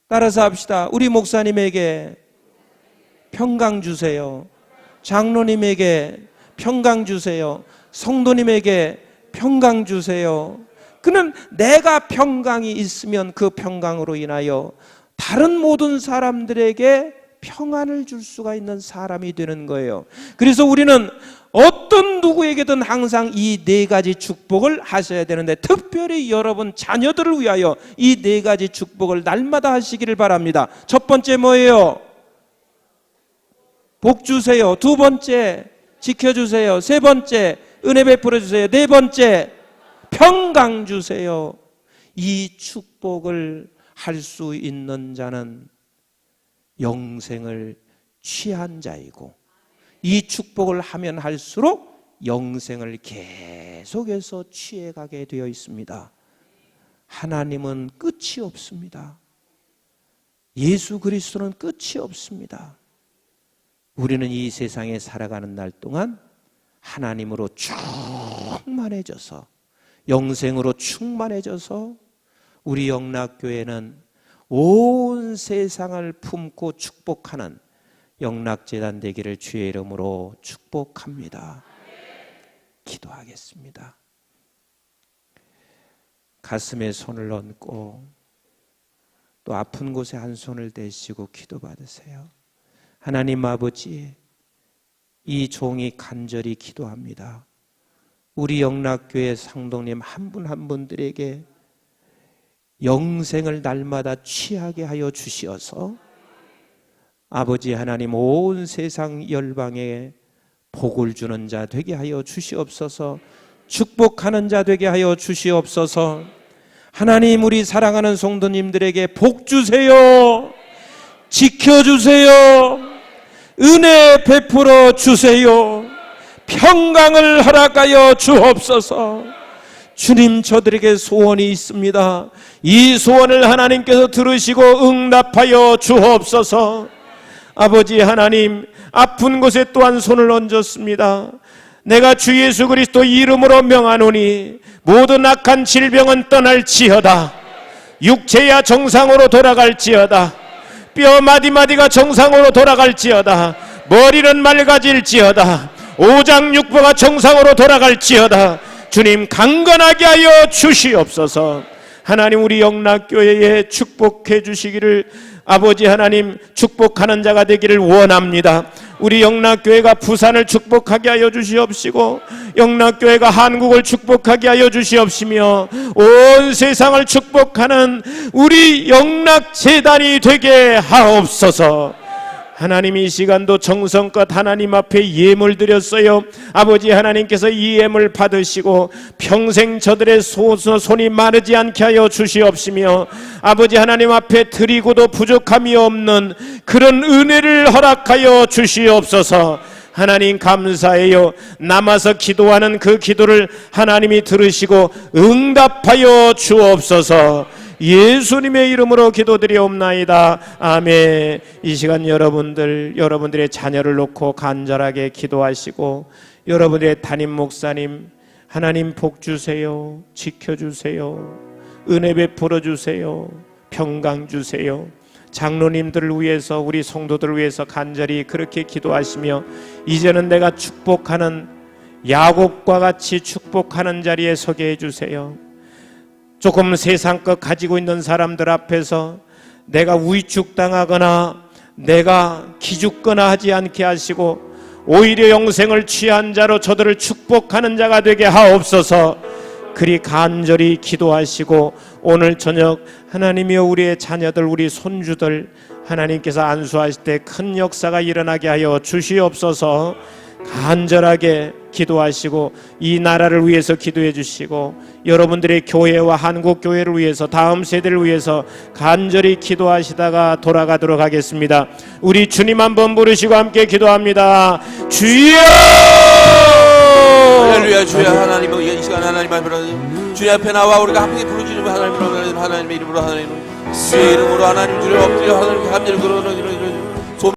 따라서 합시다. 우리 목사님에게 평강 주세요. 장로님에게 평강 주세요. 성도님에게 평강 주세요. 그는 내가 평강이 있으면 그 평강으로 인하여 다른 모든 사람들에게 평안을 줄 수가 있는 사람이 되는 거예요. 그래서 우리는 어떤 누구에게든 항상 이 네 가지 축복을 하셔야 되는데 특별히 여러분 자녀들을 위하여 이 네 가지 축복을 날마다 하시기를 바랍니다. 첫 번째 뭐예요? 복 주세요. 두 번째 지켜주세요. 세 번째 은혜 베풀어 주세요. 네 번째 평강 주세요. 이 축복을 할 수 있는 자는 영생을 취한 자이고 이 축복을 하면 할수록 영생을 계속해서 취해가게 되어 있습니다. 하나님은 끝이 없습니다. 예수 그리스도는 끝이 없습니다. 우리는 이 세상에 살아가는 날 동안 하나님으로 충만해져서 영생으로 충만해져서 우리 영락교회는 온 세상을 품고 축복하는 영락재단 되기를 주의 이름으로 축복합니다. 기도하겠습니다. 가슴에 손을 얹고 또 아픈 곳에 한 손을 대시고 기도받으세요. 하나님 아버지, 이 종이 간절히 기도합니다. 우리 영락교회 상동님 한 분 한 분들에게 영생을 날마다 취하게 하여 주시어서 아버지 하나님 온 세상 열방에 복을 주는 자 되게 하여 주시옵소서. 축복하는 자 되게 하여 주시옵소서. 하나님, 우리 사랑하는 성도님들에게 복 주세요. 지켜주세요. 은혜 베풀어 주세요. 평강을 허락하여 주옵소서. 주님, 저들에게 소원이 있습니다. 이 소원을 하나님께서 들으시고 응답하여 주옵소서. 아버지 하나님, 아픈 곳에 또한 손을 얹었습니다. 내가 주 예수 그리스도 이름으로 명하노니 모든 악한 질병은 떠날지어다. 육체야 정상으로 돌아갈지어다. 뼈 마디마디가 정상으로 돌아갈지어다. 머리는 맑아질지어다. 오장육부가 정상으로 돌아갈지어다. 주님, 강건하게 하여 주시옵소서. 하나님, 우리 영락교회에 축복해 주시기를 아버지 하나님, 축복하는 자가 되기를 원합니다. 우리 영락교회가 부산을 축복하게 하여 주시옵시고, 영락교회가 한국을 축복하게 하여 주시옵시며, 온 세상을 축복하는 우리 영락재단이 되게 하옵소서. 하나님, 이 시간도 정성껏 하나님 앞에 예물 드렸어요. 아버지 하나님께서 이 예물 받으시고 평생 저들의 손이 마르지 않게 하여 주시옵시며, 아버지 하나님 앞에 드리고도 부족함이 없는 그런 은혜를 허락하여 주시옵소서. 하나님, 감사해요. 남아서 기도하는 그 기도를 하나님이 들으시고 응답하여 주옵소서. 예수님의 이름으로 기도드리옵나이다. 아멘. 이 시간 여러분들의 자녀를 놓고 간절하게 기도하시고, 여러분들의 담임 목사님, 하나님 복 주세요. 지켜주세요. 은혜 베풀어 주세요. 평강 주세요. 장로님들을 위해서, 우리 성도들을 위해서 간절히 그렇게 기도하시며, 이제는 내가 축복하는 야곱과 같이 축복하는 자리에 서게 해주세요. 조금 세상 것 가지고 있는 사람들 앞에서 내가 위축당하거나 내가 기죽거나 하지 않게 하시고, 오히려 영생을 취한 자로 저들을 축복하는 자가 되게 하옵소서. 그리 간절히 기도하시고, 오늘 저녁 하나님이여, 우리의 자녀들, 우리 손주들 하나님께서 안수하실 때 큰 역사가 일어나게 하여 주시옵소서. 간절하게 기도하시고, 이 나라를 위해서 기도해 주시고, 여러분들의 교회와 한국 교회를 위해서, 다음 세대를 위해서 간절히 기도하시다가 돌아가도록 하겠습니다. 우리 주님 한번 부르시고 함께 기도합니다. 주여! 할렐루야. 주여, 하나님, 이 시간 하나님 앞에 주님 앞에 나와 우리가 함께 부르짖으며 하나님의 이름으로 하나님 주의 이름으로 하나님 주여 엎드려 하나님 감사를 그러는